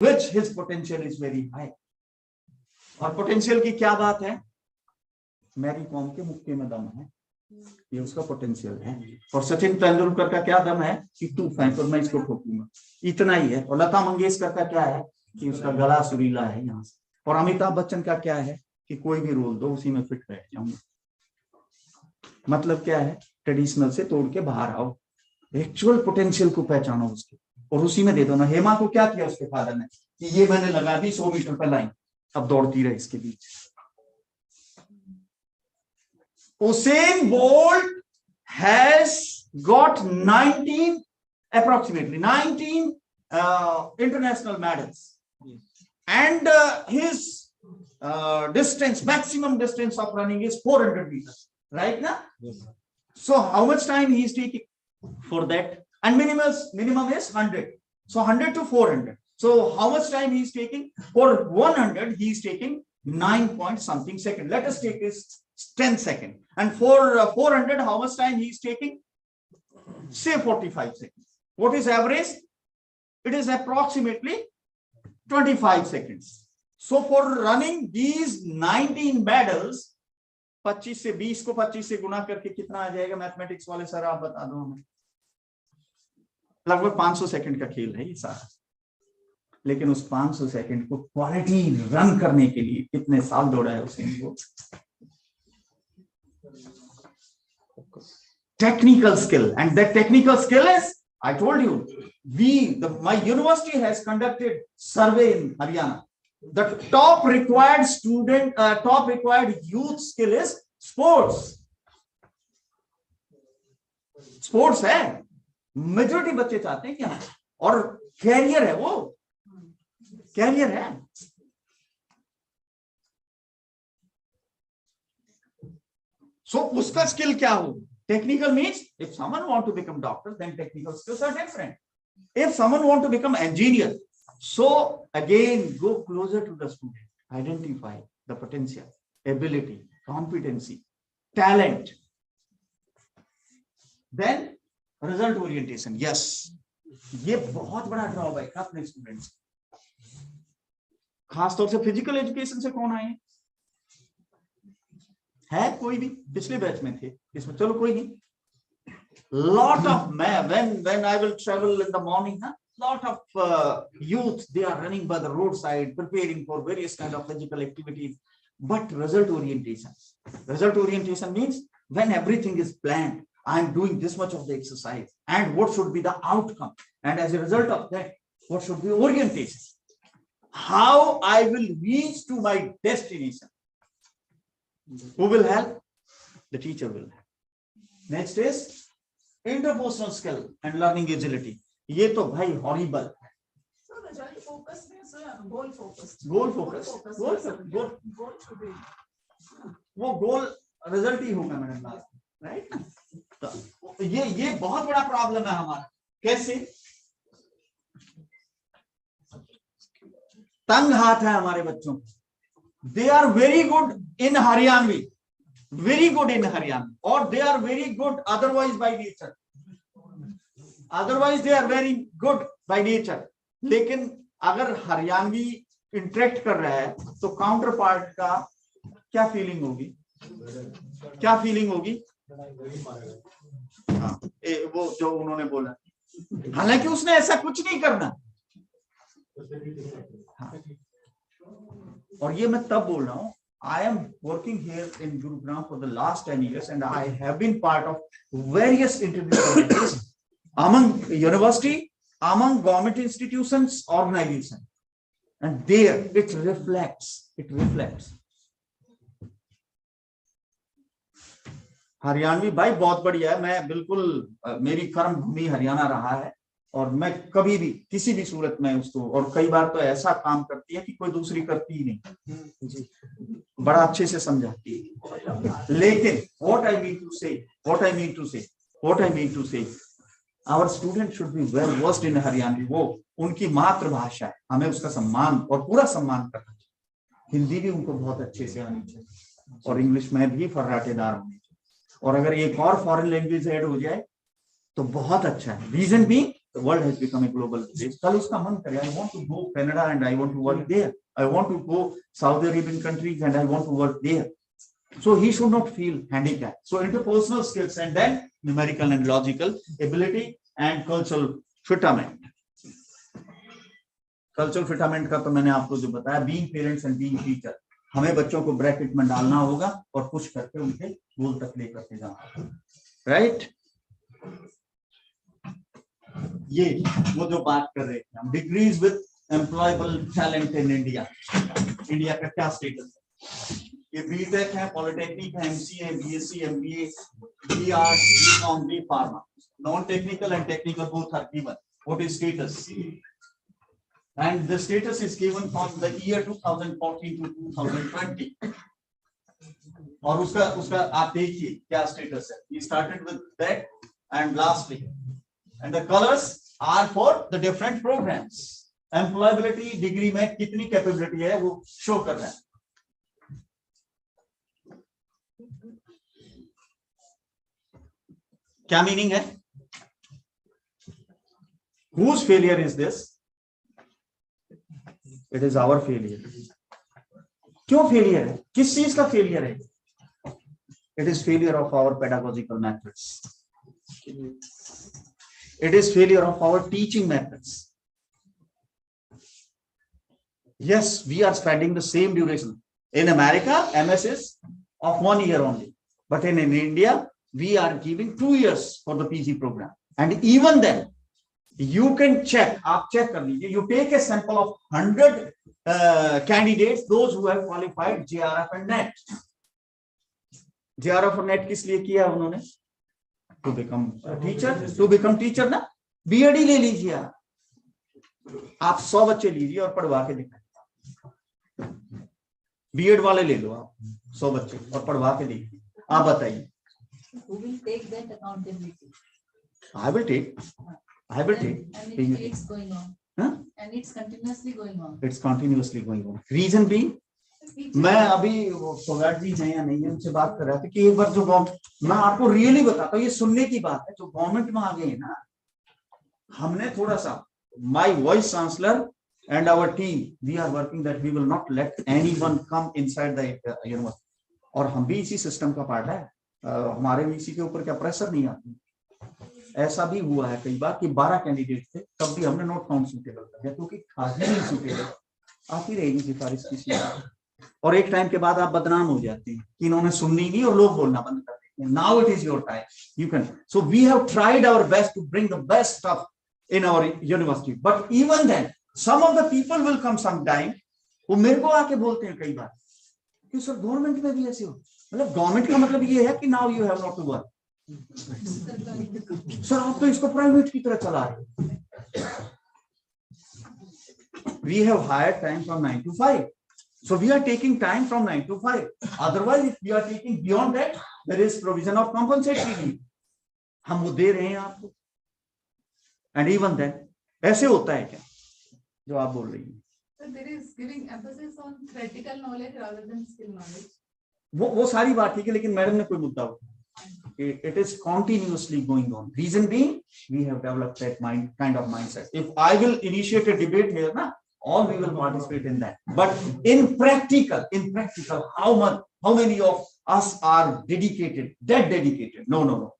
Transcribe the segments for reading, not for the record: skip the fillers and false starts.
which his potential is very high. और potential की क्या बात है, मैरी कॉम के मुक्के में दम है, ये उसका पोटेंशियल है। और सचिन तेंदुलकर का क्या दम है कि तू फेंक और मैं इसको ठोकूंगा, इतना ही है। और लता मंगेशकर का क्या है कि उसका गला सुरीला है यहाँ से। और अमिताभ बच्चन का क्या है कि कोई भी रोल दो उसी में फिट रह जाऊंगा। मतलब क्या है, ट्रेडिशनल से तोड़ के बाहर आओ, एक्चुअल पोटेंशियल को पहचानो उसके और उसी में दे दो ना। हेमा को क्या किया उसके फादर ने कि ये मैंने लगा दी 100 मीटर पर लाइन, अब दौड़ती रहे इसके बीच। Usain Bolt has got 19 approximately 19 international medals, and his distance, maximum distance of running is 400 meters, right now? Yes. So how much time he is taking for that? And minimum is 100, so 100 to 400. So how much time he is taking? For 100 he is taking 9 point something second. Let us take this 10 seconds. And for 400, how much time he is taking? Say 45 seconds. What is average? It is approximately 25 seconds. So for running these 19 medals, 25 से 20 को 25 से गुना करके कितना आ जाएगा? Mathematics वाले sir आप बता दो हमें। लगभग 500 सेकंड का खेल है ये सारा। लेकिन उस 500 सेकंड को क्वालिटी रन करने के लिए कितने साल दौड़ा है उसे? Technical skill, and that technical skill is, I told you, my university has conducted survey in Haryana. The top required youth skill is sports. Sports है, मेजोरिटी बच्चे चाहते हैं क्या, और कैरियर है, वो कैरियर है। So उसका स्किल क्या हो? Technical means if someone want to become doctor, then technical skills are different. If someone want to become engineer, so again go closer to the student, identify the potential, ability, competency, talent, then result orientation. Yes, ये बहुत बड़ा drawback है अपने students, खासतौर से physical education से कौन आए है? कोई भी पिछले बैच में थे इसमें, चलो कोई नहीं। Lot of when I will travel in the morning, lot of youth, they are running by the roadside, preparing for various kind of physical activities. But result orientation means when everything is planned, I am doing this much of the exercise, and what should be the outcome, and as a result of that, what should be orientation? How I will reach to my destination? Who will help? The teacher will help. Next is interpersonal skill and learning agility. ये तो भाई horrible है। वो गोल result ही होगा madam last, right? तो ये बहुत बड़ा प्रॉब्लम है हमारा। कैसे? तंग हाथ है हमारे बच्चों को। They are very good in Haryanvi, or they are very good otherwise by nature. Otherwise they are very good by nature. लेकिन अगर हरियाणवी इंटरेक्ट कर रहा है तो काउंटर पार्ट का क्या फीलिंग होगी? हाँ, वो जो उन्होंने बोला, हालांकि उसने ऐसा कुछ नहीं करना। हाँ, और ये मैं तब बोल रहा हूँ, I am working here in Gurugram for the last 10 years, and I have been part of various interview committees among university, among government institutions, organizations, and there it reflects. Haryanvi भाई बहुत बढ़िया है। मैं बिल्कुल, मेरी कर्म भूमि हरियाणा रहा है, और मैं कभी भी किसी भी सूरत में उसको, और कई बार तो ऐसा काम करती है कि कोई दूसरी करती ही नहीं, बड़ा अच्छे से समझाती है। लेकिन what I mean to say, our student should be well versed in Haryanvi. वो उनकी मातृभाषा है, हमें उसका सम्मान और पूरा सम्मान करना चाहिए। हिंदी भी उनको बहुत अच्छे से आनी चाहिए, और इंग्लिश में भी फर्राटेदार होनी चाहिए। और अगर एक और फॉरेन लैंग्वेज ऐड हो जाए तो बहुत अच्छा है। रीजन भी the world has become a global village. कल उसका मन करे, I want to go Canada and I want to work there. I want to go Saudi Arabian countries and I want to work there. So he should not feel handicapped. So interpersonal skills and then numerical and logical ability and cultural fitment. Cultural fitment का तो मैंने आपको जो बताया, being parents and being teacher. हमें बच्चों को bracket में डालना होगा और पुश करके उनके गोल तक लेकर के जाना, राइट? ये वो जो बात कर रहे थे हम, degrees with employable talent in India. India का क्या स्टेटस है? ये बीटेक है, पॉलिटेक्निक है, MCA, BSc, MBA, BR, BCom, B pharma. Non technical and technical both are given. What is status? And the status is given from the year 2014 to 2020. और उसका आप देखिए क्या स्टेटस है. We started with that and lastly, and the colors are for the different programs. Employability degree में कितनी capability है वो शो कर रहा है. क्या मीनिंग है? Whose failure is this? It is our failure. क्यों फेलियर है? किस चीज का फेलियर है? It is failure of our pedagogical methods. It is failure of our teaching methods. Yes, we are spending the same duration. In America, MS is of 1 year only, but in India, we are giving 2 years for the PG program, and even then. You can check, आप check कर लीजिए. You take a sample of 100 candidates, those who have qualified JRF and NET. JRF और NET किस लिए किया उन्होंने? To become teacher, to become teacher ना. BEd ही ले लीजिए आप 100 बच्चे लीजिए और पढ़वा के दिखाइए. BEd वाले ले लो आप 100 बच्चे और पढ़वा के देखिए. आप बताइए. Who will take that accountability? I will take. And it's going on. Huh? And it's continuously going on. It's continuously going on. Reason being, मैं अभी सोगाट जी हैं या नहीं है उनसे बात कर रहा था कि एक बार जो मैं आपको रियली बताता हूँ, ये सुनने की बात है, जो गवर्नमेंट में आ गए ना, हमने थोड़ा सा my voice chancellor and our team, we are working that we will not let anyone come inside the university. और हम भी इसी सिस्टम का पार्ट है. हमारे भी इसी के ऊपर क्या प्रेशर नहीं आती. ऐसा भी हुआ है कई बार कि 12 कैंडिडेट थे, तब भी हमने नॉट काउंट सूटेबल कर दिया क्योंकि खास नहीं सूटेबल. आती रहेगी सिफारिश किसी और एक टाइम के बाद आप बदनाम हो जाते हैं कि इन्होंने सुननी नहीं और लोग बोलना बंद कर देते हैं. Now it is your time, you can. So we have tried our best to bring the best stuff in our university, but even then some of the people will come some time. वो मेरे को आके बोलते हैं कई बार कि sir government में भी ऐसे हो. मतलब गवर्नमेंट का मतलब ये है कि now you have not to work. Sir आप तो इसको प्राइवेट की तरह चला रहे. We have hired time from 9 to 5, so we are taking time from 9 to 5. Otherwise, if we are taking beyond that, there is provision of compensatory leave. हम वो दे रहे हैं आपको. And even then, ऐसे होता है क्या जो आप बोल रही हैं? So there is giving emphasis on theoretical knowledge rather than skill knowledge. वो सारी बात ठीक है, लेकिन मैडम ने कोई मुद्दा उठाया. It is continuously going on. Reason being, we have developed that kind of mindset. If I will initiate a debate here, na, all we will participate in that. But in practical, how many of us are dedicated, that dedicated? No.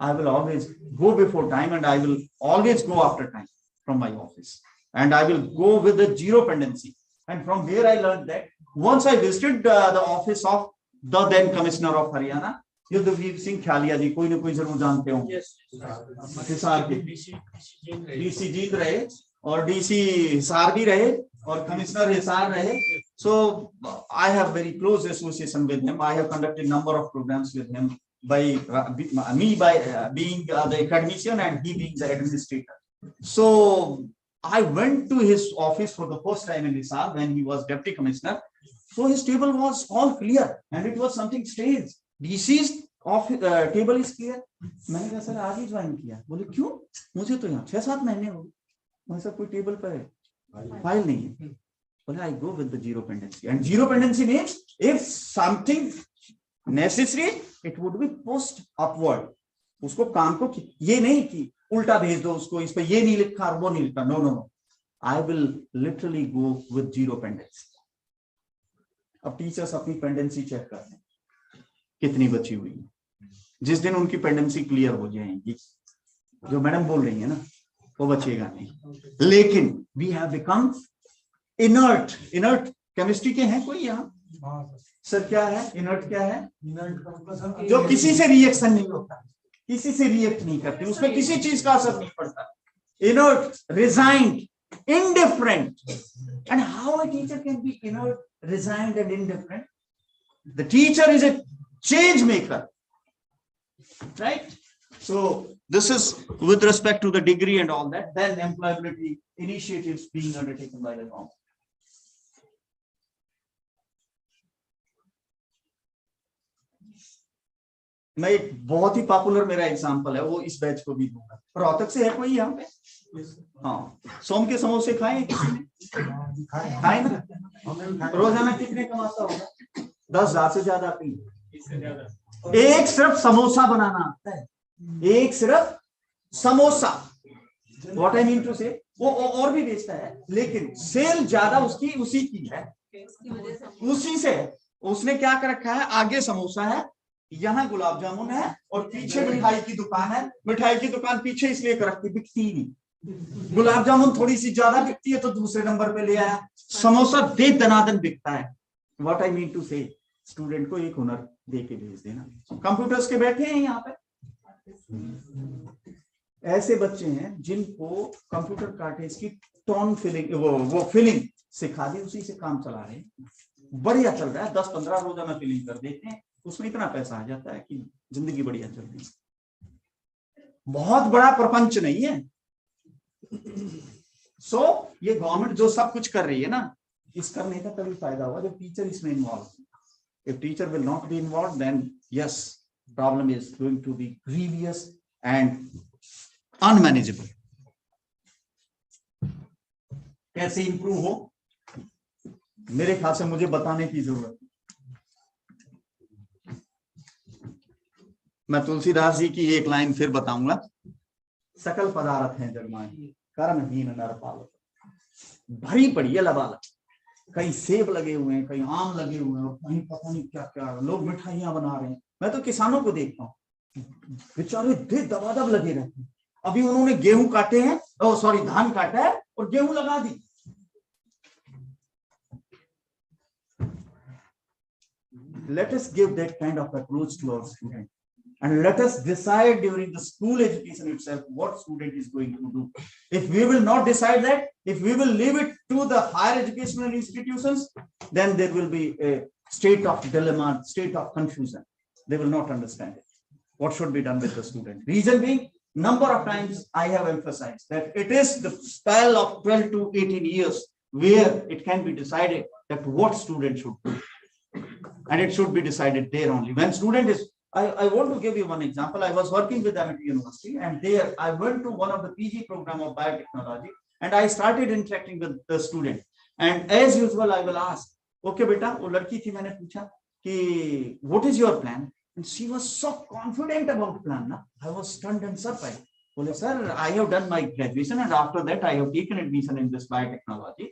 I will always go before time and I will always go after time from my office. And I will go with the zero pendency. And from there I learned that once I visited the office of the then Commissioner of Haryana, Yudhvir Singh Khyalia जी, कोई ना कोई जरूर जानते होंगे. हिसार के DC जीत रहे और DC Hisar भी रहे और कमिश्नर हिसार रहे. So I have very close association with him. I have conducted number of programs with him by being the academician and he being the administrator. So I went to his office for the first time in Hisar when he was deputy commissioner. So his table was all clear and it was something strange. DC's table is clear. मैंने कहा sir आज ही join किया. बोले क्यों? मुझे तो यहाँ 6-7 महीने हो गए. सर कोई टेबल पर फाइल नहीं है. बोले I go with the zero pendency. And zero pendency means if something necessary it would be pushed upward. उसको काम को ये नहीं कि उल्टा भेज दो उसको, इस पे ये नहीं लिखा और वो नहीं लिखा, no no no, I will literally go with zero pendency. अब टीचर्स अपनी पेंडेंसी चेक करते हैं कितनी बची हुई है। जिस दिन उनकी पेंडेंसी क्लियर हो जाएगी, जो मैडम बोल रही है ना, वो बचेगा नहीं। लेकिन we have become inert. Inert chemistry के हैं कोई यहाँ? सर क्या है इनर्ट? क्या है? जो किसी से रिएक्शन नहीं होता, किसी से रिएक्ट नहीं करते, उसमें किसी चीज का असर नहीं पड़ता। Inert, resigned, indifferent. And how a teacher can be inert, resigned and indifferent? The teacher is a change maker, right? So this is with respect to the degree and all that. Then employability initiatives being undertaken by the government. मैं एक बहुत ही popular मेरा example है, वो इस batch को भी दूंगा। रोहतक से है कोई यहाँ पे? हाँ, सोम के समोसे खाए किसी ने? खाए ना? रोजाना कितने कमाता होगा? 10,000 से ज्यादा आती। एक सिर्फ समोसा बनाना आता है, एक सिर्फ samosa. What I mean to say, वो और भी बेचता है, लेकिन सेल ज्यादा उसकी उसी की है, उसी से। उसने क्या कर रखा है, आगे समोसा है, यहाँ गुलाब जामुन है और पीछे मिठाई की दुकान है। मिठाई की दुकान पीछे इसलिए कर रखी, बिकती नहीं। गुलाब जामुन थोड़ी सी ज्यादा बिकती है तो दूसरे नंबर पे ले आया। समोसा दे दनादन बिकता है। व्हाट आई मीन टू से, स्टूडेंट को एक हुनर दे के भेज देना। कंप्यूटर्स के बैठे हैं यहाँ पे, ऐसे बच्चे हैं जिनको कंप्यूटर कार्टेज की टोन फिलिंग, वो फिलिंग सिखा दी, उसी से काम चला रहे हैं। बढ़िया चल रहा है, 10-15 रोजाना फिलिंग कर देते हैं, उसमें इतना पैसा आ जाता है कि जिंदगी बढ़िया चल रही है। बहुत बड़ा प्रपंच नहीं है। सो ये गवर्नमेंट जो सब कुछ कर रही है ना, इस करने का तभी फायदा हुआ जब टीचर इसमें involve. If teacher will not be involve, then yes, problem is going to be grievous and unmanageable. कैसे इंप्रूव हो, मेरे ख्याल से मुझे बताने की जरूरत। मैं तुलसीदास जी की एक लाइन फिर बताऊंगा। सकल पदार्थ हैं जगमाही, कर्महीन नर पालक। भरी पड़ी है लबालक, कहीं सेब लगे हुए हैं, कहीं आम लगे हुए हैं, और कहीं पता नहीं क्या क्या लोग मिठाइयां बना रहे हैं। मैं तो किसानों को देखता हूँ, बेचारे दे दबादब लगे रहते हैं। अभी उन्होंने गेहूं काटे हैं, धान काटा है और गेहूं लगा दी। Let us give that kind of approach to our student, and let us decide during the school education itself what student is going to do. If we will not decide that, if we will leave it to the higher educational institutions, then there will be a state of dilemma, state of confusion. They will not understand it. What should be done with the student? Reason being, number of times I have emphasized that it is the spell of 12 to 18 years where it can be decided that what student should do. And it should be decided there only. When student is, I want to give you one example. I was working with MIT University, and there I went to one of the PG program of biotechnology, and I started interacting with the student. And as usual, I will ask, okay beta, वो लड़की थी, मैंने पूछा कि what is your plan? And she was so confident about plan. Na? I was stunned and surprised. बोले sir, I have done my graduation, and after that I have taken admission in this biotechnology.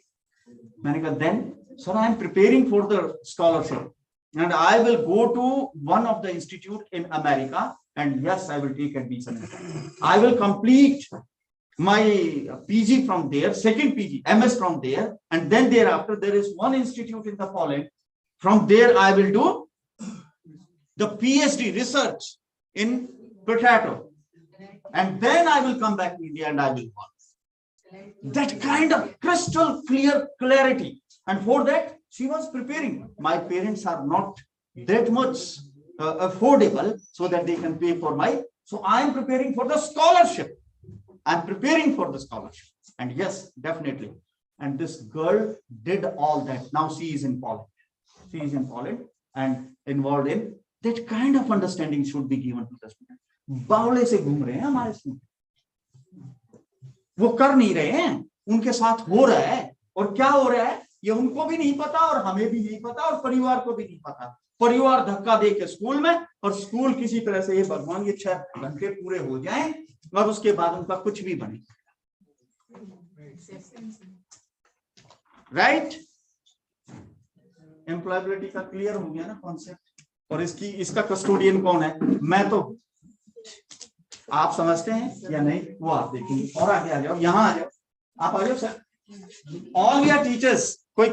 मैंने कहा then, sir, I am preparing for the scholarship. And I will go to one of the institute in America, and yes, I will take admission. I will complete my PG from there, second PG, MS from there, and then thereafter there is one institute in the Poland. From there I will do the PhD research in potato, and then I will come back to India and I will work. That kind of crystal clear clarity, and for that she was preparing. My parents are not that much affordable so that they can pay for my, so I am preparing for the scholarship. I am preparing for the scholarship. And yes, definitely. And this girl did all that. Now she is in Poland. She is in Poland and involved in that kind of understanding should be given to the student. बावले से घूम रहे हैं हमारे student, वो कर नहीं रहे हैं, उनके साथ हो रहा है। और क्या हो रहा है ये उनको भी नहीं पता, और हमें भी नहीं पता, और परिवार को भी नहीं पता। परिवार धक्का दे के स्कूल में, और स्कूल किसी तरह से, ये भगवान ये 6 घंटे पूरे हो जाएं और उसके बाद उनका कुछ भी बने, राइट। एम्प्लॉयबिलिटी का क्लियर हो गया ना कॉन्सेप्ट। और इसका कस्टोडियन कौन है? मैं तो, आप समझते हैं या नहीं वो आप देखेंगे। और आगे आ जाओ, यहाँ आ जाओ, आप आ जाओ sir. All we are teachers, कोई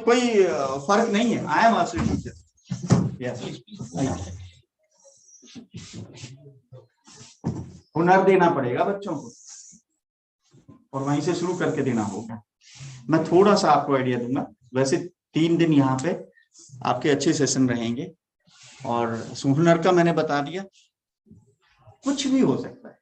फर्क नहीं है। I am also teacher. Yes, हुनर देना पड़ेगा बच्चों को और वहीं से शुरू करके देना होगा। मैं थोड़ा सा आपको आइडिया दूंगा। वैसे 3 दिन यहाँ पे आपके अच्छे सेशन रहेंगे और हुनर का मैंने बता दिया। कुछ भी हो सकता है,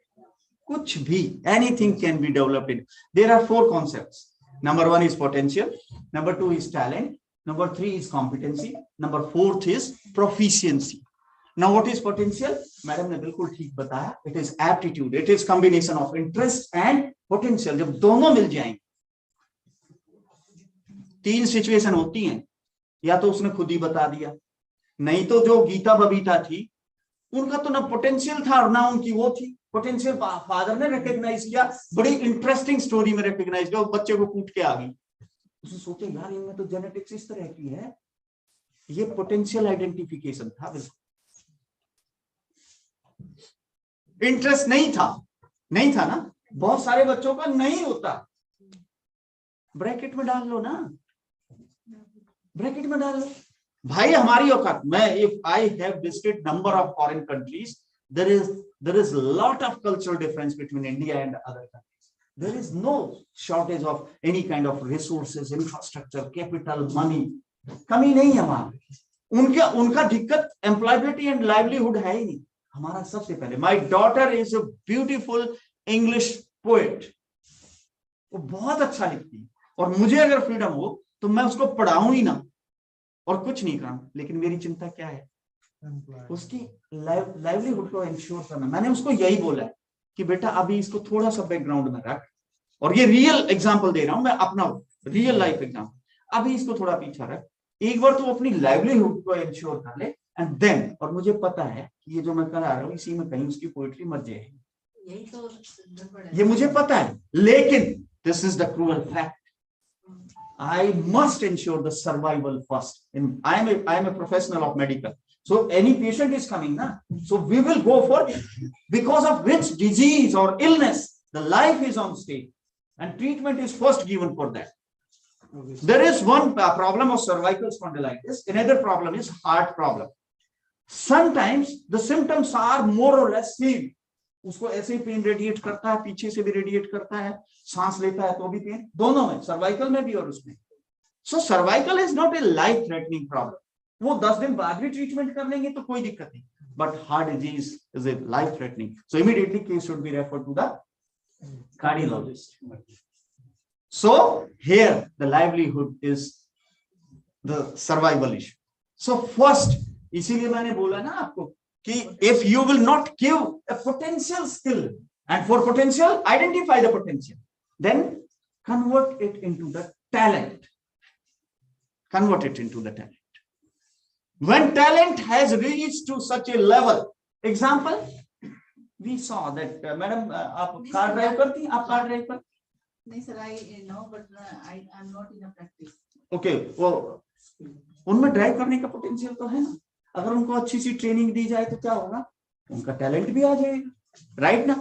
कुछ भी, anything can be developed in. There are 4 concepts. Number 1 is potential, number 2 is talent, number 3 is competency, number 4 is proficiency. Now what is potential? Madam ने बिल्कुल ठीक बताया। It is aptitude. It is combination of interest and potential. जब दोनों मिल जाएंगे, 3 situation होती हैं। या तो उसने खुद ही बता दिया, नहीं तो जो गीता बबीता थी उनका तो ना पोटेंशियल था और ना उनकी वो थी। पोटेंशियल फादर ने रिकॉग्नाइज किया, बड़ी इंटरेस्टिंग स्टोरी में रिकॉग्नाइज किया, बच्चे को कूट के आ गई। उसने सोचा यार इनमें तो जेनेटिक्स इस तरह की है। ये पोटेंशियल आइडेंटिफिकेशन था। बिल्कुल इंटरेस्ट नहीं था ना। बहुत सारे बच्चों का नहीं होता। ब्रैकेट में डाल लो ना, ब्रैकेट में डाल लो भाई। हमारी औकात, मैं if I have visited number of foreign countries, there is lot of cultural difference between India and other countries. There is no shortage of any kind of resources, infrastructure, capital, money. कमी नहीं है वहां। उनका दिक्कत employability and livelihood है ही नहीं। हमारा सबसे पहले, my daughter is a beautiful English poet. वो बहुत अच्छा लिखती है और मुझे अगर फ्रीडम हो तो मैं उसको पढ़ाऊं ही ना और कुछ नहीं करूं। लेकिन मेरी चिंता क्या है? उसकी लाइवलीहुड को इंश्योर करना। मैंने उसको यही बोला है कि बेटा अभी इसको थोड़ा सा बैकग्राउंड में रख, और ये रियल एग्जांपल दे रहा हूं मैं, अपना रियल लाइफ एग्जांपल। अभी इसको थोड़ा पीछा रख, एक बार तो अपनी लाइवलीहुड को इंश्योर कर ले एंड देन। और मुझे पता है कि ये जो मैं करा रहा हूँ इसी में कहीं उसकी पोएट्री मर जाएगी, यही तो ये मुझे पता है। लेकिन this is the cruel fact, I must ensure the survival first. I am a professional of medical. So any patient is coming, na? So we will go for, because of which disease or illness the life is on stake, and treatment is first given for that. There is one problem of cervical spondylitis. Another problem is heart problem. Sometimes the symptoms are more or less same. उसको ऐसे ही pen radiate करता है, पीछे से भी radiate करता है, सांस लेता है तो भी पेन, दोनों में, सर्वाइकल में भी और उसमें। So cervical is not a life threatening problem. वो 10 दिन बाद भी ट्रीटमेंट कर लेंगे तो कोई दिक्कत नहीं, but heart disease is a life threatening. So immediately case should be referred to the cardiologist. So here the livelihood is the survival issue. So first, इसीलिए मैंने बोला ना आपको कि if you will not give a potential skill, and for potential identify the potential, then convert it into the talent. Convert it into the talent. When talent has reached to such a level, example, we saw that madam, आप car drive करती हैं? आप car drive करती? नहीं sir, I know, but I am not in a practice. Okay, वो उनमें drive करने का पोटेंशियल तो है ना। अगर उनको अच्छी सी ट्रेनिंग दी जाए तो क्या होगा? उनका टैलेंट भी आ जाएगा, राइट ना?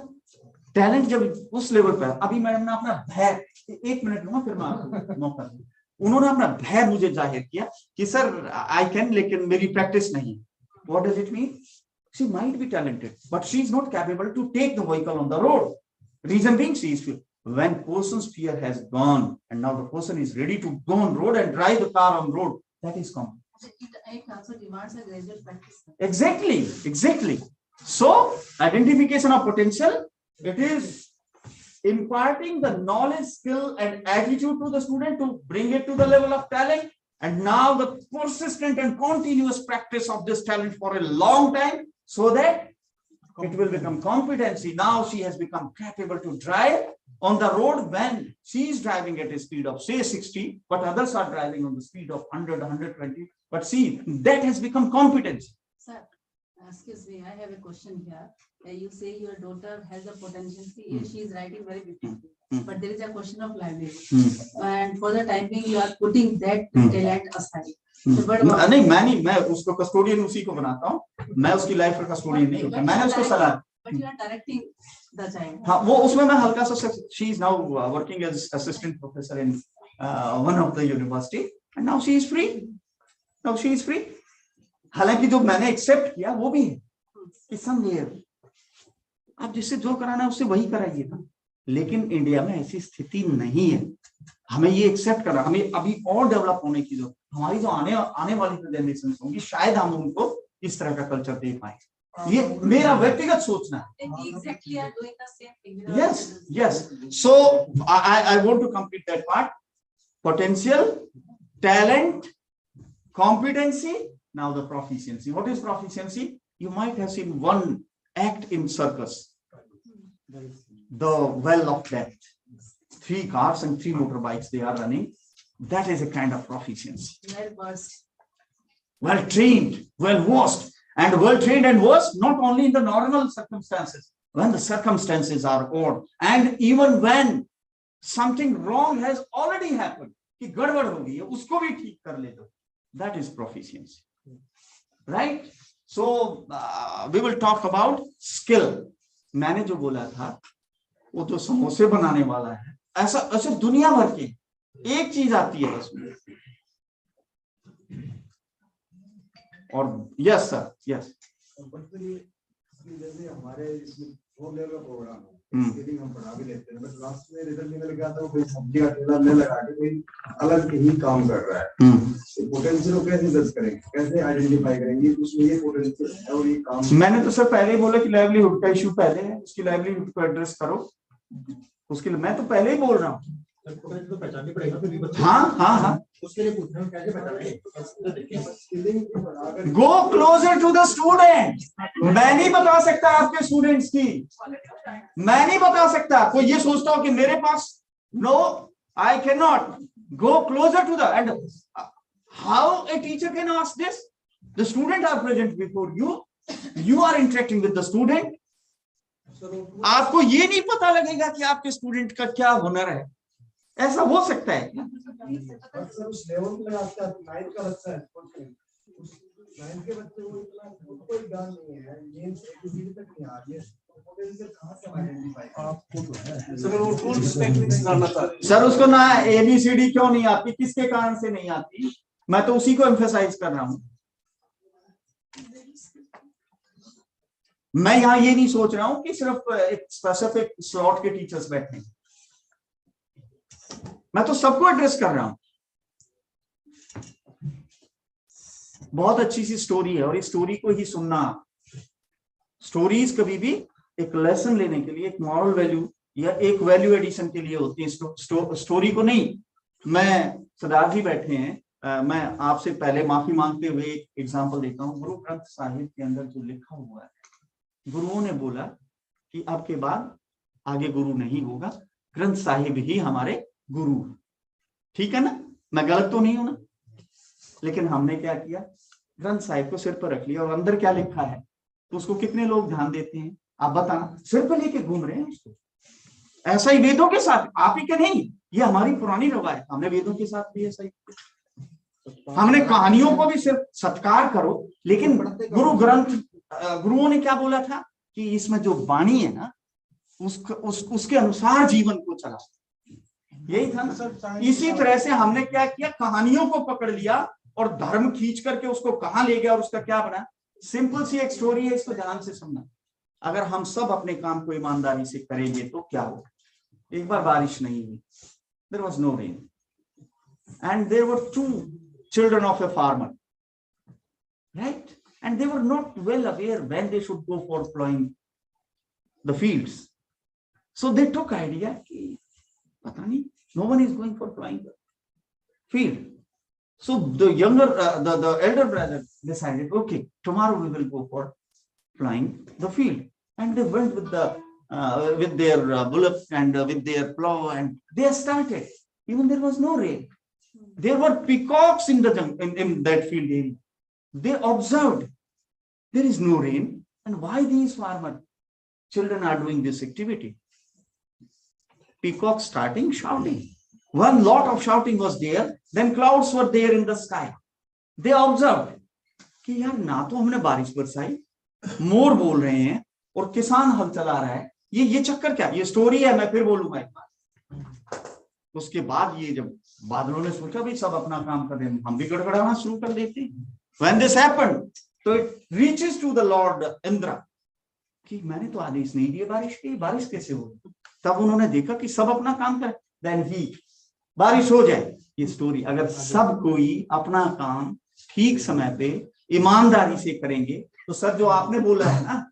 टैलेंट जब उस लेवल पर, अभी मैडम ने अपना भय, 1 मिनट लूंगा फिर मैं आपको मौका दूं। उन्होंने अपना भय मुझे जाहिर किया कि सर आई कैन, लेकिन मेरी प्रैक्टिस नहीं। What does it mean? She might be talented but she is not capable to take the vehicle on the road. Reason being she is, when person's fear has gone and now the person is ready to go on road and drive the car on road, that is common. It also demands a gradual practice. Exactly. So identification of potential, it is imparting the knowledge, skill and attitude to the student to bring it to the level of talent, and now the persistent and continuous practice of this talent for a long time, so that it will become competency. Now she has become capable to drive on the road when she is driving at a speed of say 60, but others are driving on the speed of 100, 120. But see, that has become competence. Sir, Excuse me, I have a question here. You say your daughter has a potential. She is writing very beautifully, but there is a question of livelihood. And for the time being, you are putting that talent aside. So, but नहीं मैं उसको custodian उसी को बनाता हूँ, मैं उसकी life का कस्टोडियन नहीं होता, मैंने उसको सलाह. But you are directing the child. हाँ, वो उसमें मैं हल्का सा, she is now working as assistant professor in one of the university, and now she is free. Now she is free. हालांकि जो मैंने एक्सेप्ट किया वो भी है कि समवेयर आप जिससे जो कराना है उससे वही कराइए ना, लेकिन इंडिया में ऐसी स्थिति नहीं है. हमें ये एक्सेप्ट करना, हमें अभी और डेवलप होने की जरूरत. हमारी जो आने वाली जनरेशन होंगी, शायद हम उनको इस तरह का कल्चर दे पाए. ये मेरा व्यक्तिगत सोचना है. Exactly, are doing the same thing. Yes. So I want to complete that part. Potential, talent, competency. Now the proficiency. What is proficiency? You might have seen one act in circus, the well of death. 3 cars and 3 motorbikes they are running. That is a kind of proficiency. Well trained, well versed, and well trained and versed not only in the normal circumstances, when the circumstances are odd, and even when something wrong has already happened, कि गड़बड़ हो गई है, उसको भी ठीक कर ले दो. That is proficiency. Right? So we will talk about skill. मैंने जो बोला था वो तो समोसे बनाने वाला है, ऐसा दुनिया भर की एक चीज आती है बस. और यस सर, यस. जैसे हमारे इसमें 4 लेवल का प्रोग्राम है, हम पढ़ा भी लेते हैं, बट लास्ट में रिजल्ट निकल गया था कोई सब्जी का ठेला ले लगा के कोई अलग ही काम कर रहा है. पोटेंशियल को कैसे जज करेंगे, कैसे आइडेंटिफाई करेंगे उसमें ये पोटेंशियल है और ये काम. मैंने तो सर पहले ही बोला कि लाइवलीहुड का इशू पहले है, उसकी लाइवलीहुड को एड्रेस करो. उसके लिए मैं तो पहले ही बोल रहा हूँ. तो पहचाननी पड़ेगा फिर भी. हाँ उसके लिए पूछ रहा हूं कैसे पहचानेंगे. Go closer to the student. मैं नहीं बता सकता आपके स्टूडेंट्स की, मैं नहीं बता सकता. कोई ये सोचता हो कि मेरे पास, no, I can not. Go closer to the, and how a teacher can ask this? The student are present before you, you are interacting with the student. आपको ये नहीं पता लगेगा कि आपके स्टूडेंट का क्या हुनर है. ऐसा हो सकता है क्या? उस लेवल पे आता है 9th का बच्चा है, उस 9th के बच्चे को इतना कोई ज्ञान नहीं है, गेम्स एबीसीडी तक नहीं आ रही है, पोटेंशियल कहां से आइडेंटिफाई आपको तो है. सर वो टूल्स टेक्निक्स जानना चाहते हैं. सर उसको ना एबीसीडी क्यों नहीं आती, किसके कारण से नहीं आती, मैं तो उसी को एम्फेसाइज कर रहा हूं. मैं यहाँ ये नहीं सोच रहा हूं कि सिर्फ एक स्पेसिफिक स्लॉट के टीचर्स बैठे हैं, मैं तो सबको एड्रेस कर रहा हूं. बहुत अच्छी सी स्टोरी है और इस स्टोरी को ही सुनना. स्टोरीज कभी भी एक लेसन लेने के लिए, एक मॉरल वैल्यू या एक वैल्यू एडिशन के लिए होती है, स्टोरी को नहीं. मैं सरदार जी बैठे हैं, मैं आपसे पहले माफी मांगते हुए एक एग्जांपल देता हूं. गुरु ग्रंथ साहिब के अंदर जो लिखा हुआ है, गुरुओं ने बोला कि अब के बाद आगे गुरु नहीं होगा, ग्रंथ साहिब ही हमारे गुरु. ठीक है ना, मैं गलत तो नहीं हूं ना. लेकिन हमने क्या किया, ग्रंथ साहिब को सिर पर रख लिया और अंदर क्या लिखा है तो उसको कितने लोग ध्यान देते हैं आप बताना. सिर पर लेके घूम रहे हैं उसको. ऐसा ही वेदों के साथ, आप ही के नहीं, ये हमारी पुरानी रवायत, हमने वेदों के साथ भी ऐसा ही. हमने कहानियों को भी सिर्फ सत्कार करो, लेकिन गुरु ग्रंथ, गुरुओं ने क्या बोला था कि इसमें जो वाणी है ना उसके अनुसार जीवन को चला. यही था ना. इसी तरह से हमने क्या किया, कहानियों को पकड़ लिया और धर्म खींच करके उसको कहां ले गया और उसका क्या बना. सिंपल सी एक स्टोरी है, इसको ध्यान से सुनना. अगर हम सब अपने काम को ईमानदारी से करेंगे तो क्या होगा. एक बार बारिश नहीं हुई, there was no rain, and there were 2 children of a farmer, right? And they were not well aware when they should go for plowing the fields. So they took idea कि पता नहीं, no one is going for plowing the field. So the younger, the elder brother decided, okay, tomorrow we will go for plowing the field. And they went with with their bullock and with their plow, and they started. Even there was no rain. There were peacocks in the in that field area. They observed there is no rain, and why these farmer children are doing this activity? Peacock starting shouting. One lot of shouting was there, then clouds were there in the sky. They observed कि यार ना तो हमने बारिश बरसाई, मोर बोल रहे हैं और किसान हल चला रहा है, ये चक्कर क्या? ये स्टोरी है, मैं फिर बोलूंगा एक बार। उसके बाद ये जब बादलों ने सोचा भाई सब अपना काम कर रहे हैं, हम भी गड़गड़ाना शुरू कर देते हैं। When this happened, so it reaches to the Lord Indra कि मैंने तो आदेश नहीं दिया बारिश की, बारिश कैसे हो? तब उन्होंने देखा कि सब अपना काम करे, then he, बारिश हो जाए। ये स्टोरी, अगर सब कोई अपना काम ठीक समय पे ईमानदारी से करेंगे तो सर जो आपने बोला है ना,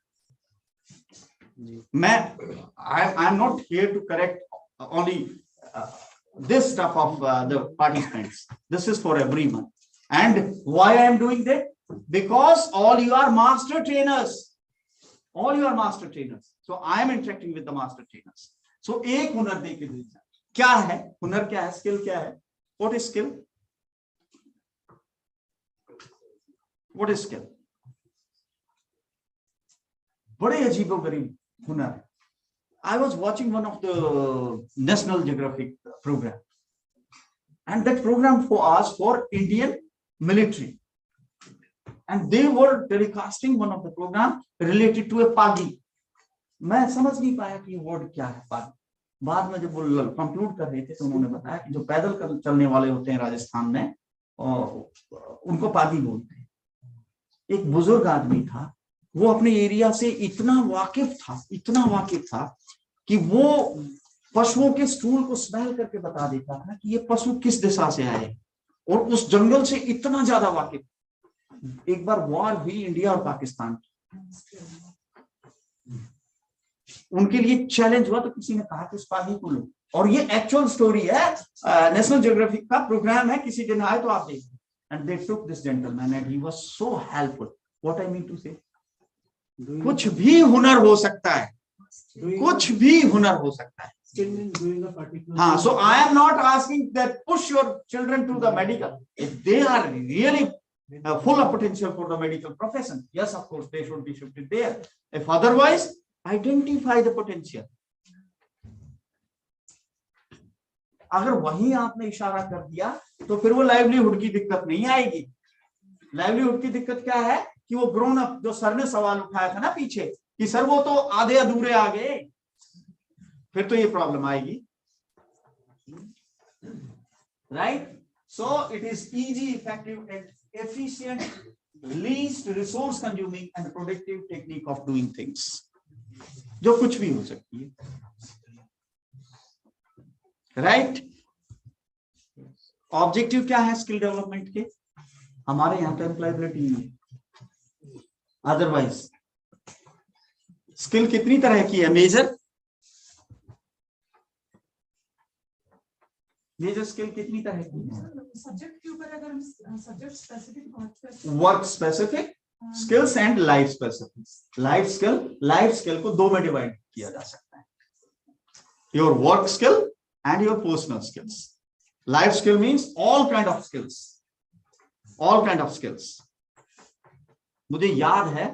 मैं I am not here to correct only this stuff of the participants. This is for everyone. And why I am doing that? Because all you are master trainers. All you are master trainers. So I am interacting with the master trainers. So एक हुनर दे के दीजिए। क्या है हुनर? क्या है? Skill क्या है? What is skill? What is skill? बड़े अजीबोगरीब हुनर है। I was watching one of the National Geographic program, and that program was for Indian military, and they were telecasting one of the program related to a pagi. मैं समझ नहीं पाया कि word क्या है pagi. बाद में जब वो कंक्लूड कर रहे थे तो उन्होंने बताया कि जो पैदल चलने वाले होते हैं राजस्थान में, उनको पागी बोलते हैं। एक बुजुर्ग आदमी था, वो अपने एरिया से इतना वाकिफ था कि वो पशुओं के स्टूल को स्मेल करके बता देता था कि ये पशु किस दिशा से आए, और उस जंगल से इतना ज्यादा वाकिफ। एक बार वॉर हुई इंडिया और पाकिस्तान की, उनके लिए चैलेंज हुआ तो किसी ने कहा कि उस पागी को लो, और ये एक्चुअल स्टोरी है, नेशनल ज्योग्राफिक का प्रोग्राम है, किसी दिन आए तो आप देखिए। And they took this gentleman and he was so helpful. What I mean to say, कुछ भी हुनर हो सकता है, कुछ भी हुनर हो सकता है। हाँ, so I am not asking that push your children to the medical. If they are really full of potential for the medical profession, yes, of course, they should be shifted there. If otherwise, identify the potential. अगर वही आपने इशारा कर दिया तो फिर वो livelihood की दिक्कत नहीं आएगी। लाइवलीहुड की दिक्कत क्या है कि वो ग्रोन अप, जो सर ने सवाल उठाया था ना पीछे कि सर वो तो आधे अधूरे आ गए, फिर तो ये प्रॉब्लम आएगी। Right? So it is easy, effective and efficient, least resource consuming and productive technique of doing things, जो कुछ भी हो सकती है। राइट? ऑब्जेक्टिव क्या है स्किल डेवलपमेंट के? हमारे यहाँ तो एम्प्लॉयबिलिटी है, अदरवाइज स्किल कितनी तरह की है? मेजर स्किल कितनी तरह की है? सब्जेक्ट के ऊपर अगर हम subject specific, work specific skills and life specific. Life skill को दो में डिवाइड किया जा सकता है, your work skill and your personal skills. Life skill means all kind of skills. मुझे याद है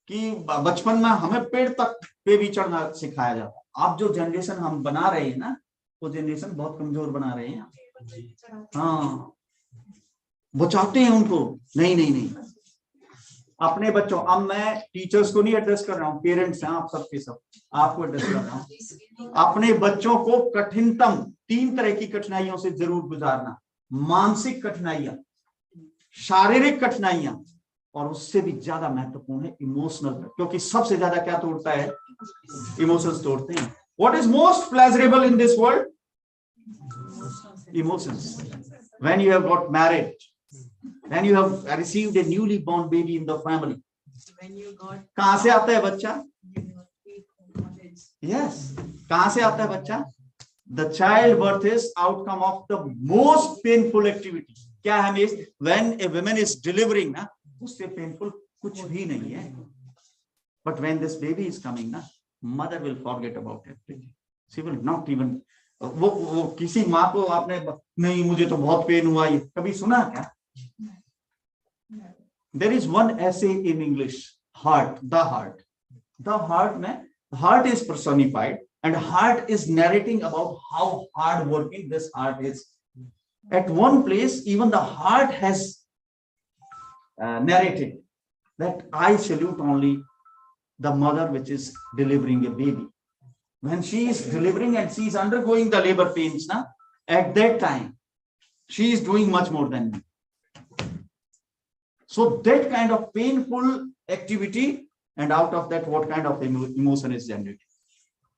कि बचपन में हमें पेड़ तक पे भी चढ़ना सिखाया जाता। अब जो जनरेशन हम बना रहे हैं ना, वो जनरेशन बहुत कमजोर बना रहे हैं। हाँ, बचाते हैं उनको। नहीं, अपने बच्चों, अब मैं टीचर्स को नहीं एड्रेस कर रहा हूँ, पेरेंट्स हैं आप सबके सब, आपको एड्रेस कर रहा हूँ। अपने बच्चों को कठिनतम 3 तरह की कठिनाइयों से जरूर गुजारना। मानसिक कठिनाइयां, शारीरिक कठिनाइयां, और उससे भी ज्यादा महत्वपूर्ण है इमोशनल, क्योंकि सबसे ज्यादा क्या तोड़ता है? इमोशंस तोड़ते हैं। What is most pleasurable in this world? Emotions. When you have got married, when you have received a newly born baby in the family, कहां से आता है बच्चा? Yes, कहां से आता है बच्चा? The child birth is outcome of the most painful activity. क्या है miss? When a woman is delivering ना, उससे painful कुछ भी नहीं है। But when this baby is coming ना, mother will forget about everything. She will not even, वो किसी माँ को आपने नहीं मुझे तो बहुत पेन हुआ, ये कभी सुना क्या? There is one essay in English, heart, the heart में, heart is personified and heart is narrating about how hard working this heart is. At one place, even the heart has narrated that I salute only the mother which is delivering a baby. When she is delivering and she is undergoing the labor pains, na, at that time, she is doing much more than me. So that kind of painful activity, and out of that, what kind of emotion is generated?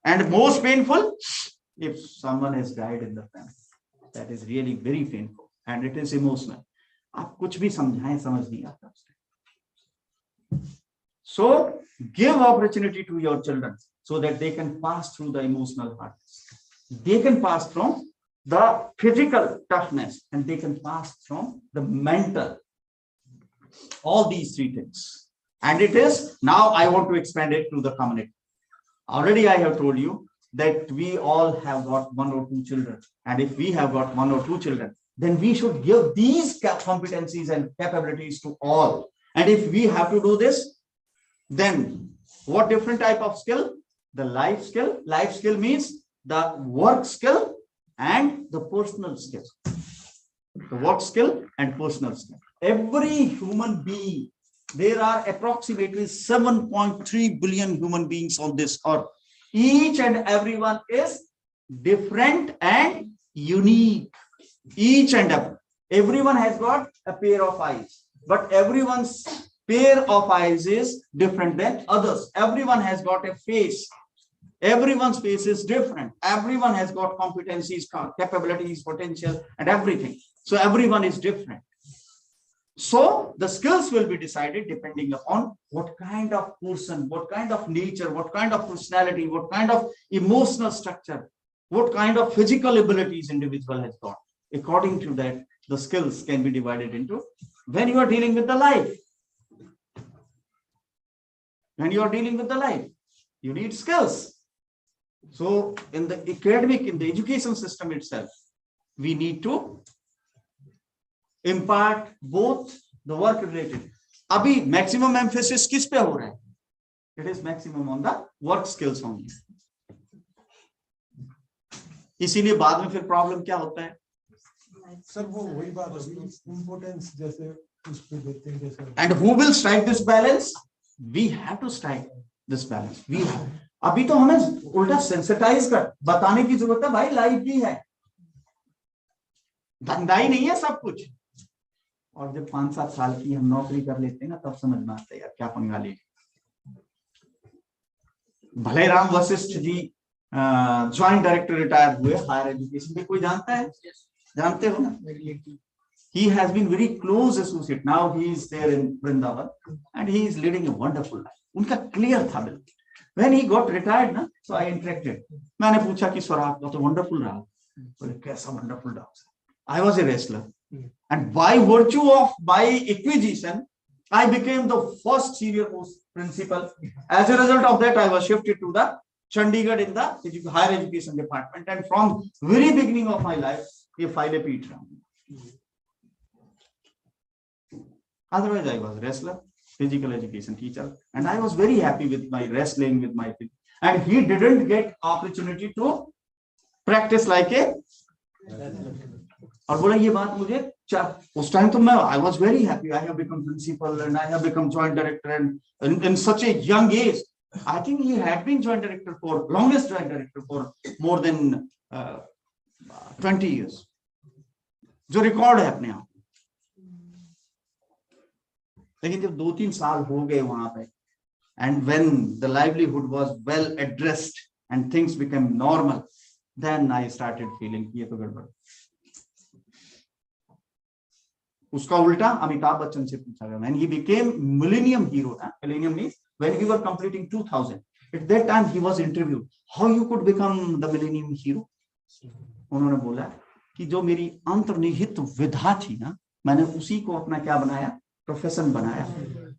And most painful, if someone has died in the family, that is really very painful and it is emotional. आप कुछ भी समझाएं समझ नहीं आता. So give opportunity to your children so that they can pass through the emotional hardness. They can pass from the physical toughness and they can pass from the mental. All these three things. And it is, now I want to expand it to the community. Already I have told you that we all have got 1 or 2 children. And if we have got 1 or 2 children, then we should give these competencies and capabilities to all. And if we have to do this, then what different type of skill? The life skill. Life skill means the work skill and the personal skill. The work skill and personal skill. Every human being, there are approximately 7.3 billion human beings on this earth. Each and everyone is different and unique. Each and everyone has got a pair of eyes, but everyone's pair of eyes is different than others. Everyone has got a face. Everyone's face is different. Everyone has got competencies, capabilities, potential, and everything. So everyone is different. So the skills will be decided depending upon what kind of person, what kind of nature, what kind of personality, what kind of emotional structure, what kind of physical abilities individual has got. According to that, the skills can be divided into when you are dealing with the life. When you are dealing with the life, you need skills. So in the academic, in the education system itself, we need to impart both the work related. Abhi maximum emphasis किस पे हो रहा है? It is maximum on the work skills only. इसीलिए बाद में फिर problem क्या होता है? सर वो वही बात है, इम्पोर्टेंस जैसे उस पे देते हैं जैसे. And who will strike this balance? We have to strike this balance. We have. अभी तो हमें उल्टा सेंसिटाइज कर बताने की जरूरत है भाई, लाइफ भी है, धंधा ही नहीं है सब कुछ. और जब 5-7 साल की हम नौकरी कर लेते हैं ना, तब समझ में आता है यार क्या पंगा ले. भले Ram Vashishtha ji joint director retire हुए हायर एजुकेशन पे, कोई जानता है? जानते हो ना? He has been very close associate. Now he is there in Vrindavan and he is leading a wonderful life. उनका क्लियर था बिल्कुल. When he got retired ना, so I interacted. मैंने पूछा कि सर आपका तो wonderful रहा. बोले कैसा wonderful रहा? I was a wrestler. And by virtue of my acquisition, I became the first senior post principal. As a result of that, I was shifted to the Chandigarh in the higher education department. And from very beginning of my life, ये फाइलें पीट रहा हूँ. Otherwise, I was wrestler, physical education teacher, and I was very happy with my wrestling, with my thing. And he didn't get opportunity to practice like a. और बोला ये बात मुझे उस टाइम तो मैं I was very happy. I have become principal and I have become joint director and in such a young age. I think he had been joint director for longest joint director for more than 20 years. जो record है अपने आप. लेकिन जब 2-3 साल हो गए वहां पे, and when the livelihood was well addressed and things became normal, then I started feeling ये तो गड़बड़. उसका उल्टा अमिताभ बच्चन से पूछा गया. When he became millennium hero, millennium means when we were completing 2000, at that time he was interviewed, how you could become the millennium hero. उन्होंने बोला कि जो मेरी अंतर्निहित विधा थी ना, मैंने उसी को अपना क्या बनाया, प्रोफेशन बनाया.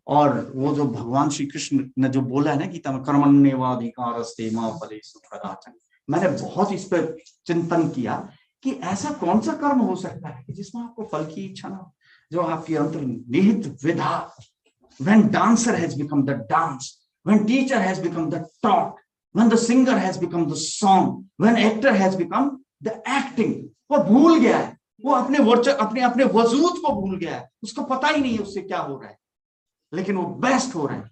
और वो जो भगवान श्री कृष्ण ने जो बोला है ना कि तम कर्मण्येवाधिकारस्ते मा फलेषु कदाचन, मैंने बहुत इस पर चिंतन किया कि ऐसा कौन सा कर्म हो सकता है कि जिसमें आपको फल की इच्छा ना हो, जो आपकी अंतर्निहित विधा when dancer has become the dance, when teacher has become the talk, when the singer has become the song, when actor has become the acting. वो भूल गया है, वो अपने वजूद को भूल गया है, उसको पता ही नहीं है उससे क्या हो रहा है, लेकिन वो बेस्ट हो रहा है.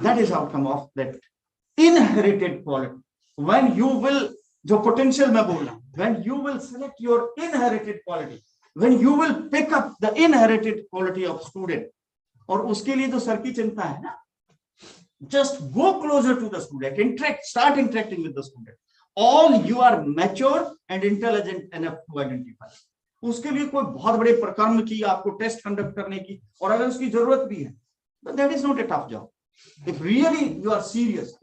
That is outcome of that inherited quality. When you will, जो potential मैं बोल रहा हूं, when you will select your inherited quality, when you will pick up the inherited quality of student, और उसके लिए तो सर की चिंता है ना, just go closer to the student, start interacting with the student. All you are mature and intelligent enough to identify. उसके लिए कोई बहुत बड़े प्रकर्म की, आपको टेस्ट कंडक्ट करने की, और अगर उसकी जरूरत भी है, but that is not a tough job. If really you are serious,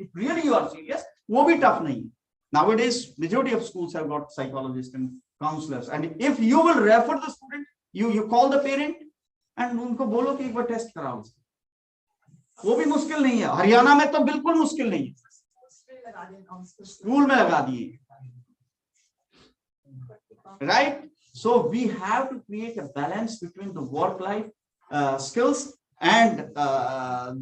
वो भी tough नहीं. Nowadays, majority of schools have got psychologists and counselors, and if you will refer the student, you call the parent and उनको बोलो कि एक बार test कराओ. वो भी मुश्किल नहीं है. हरियाणा में तो बिल्कुल मुश्किल नहीं है, स्कूल में लगा दिए. Right? So we have to create a balance between the work life skills and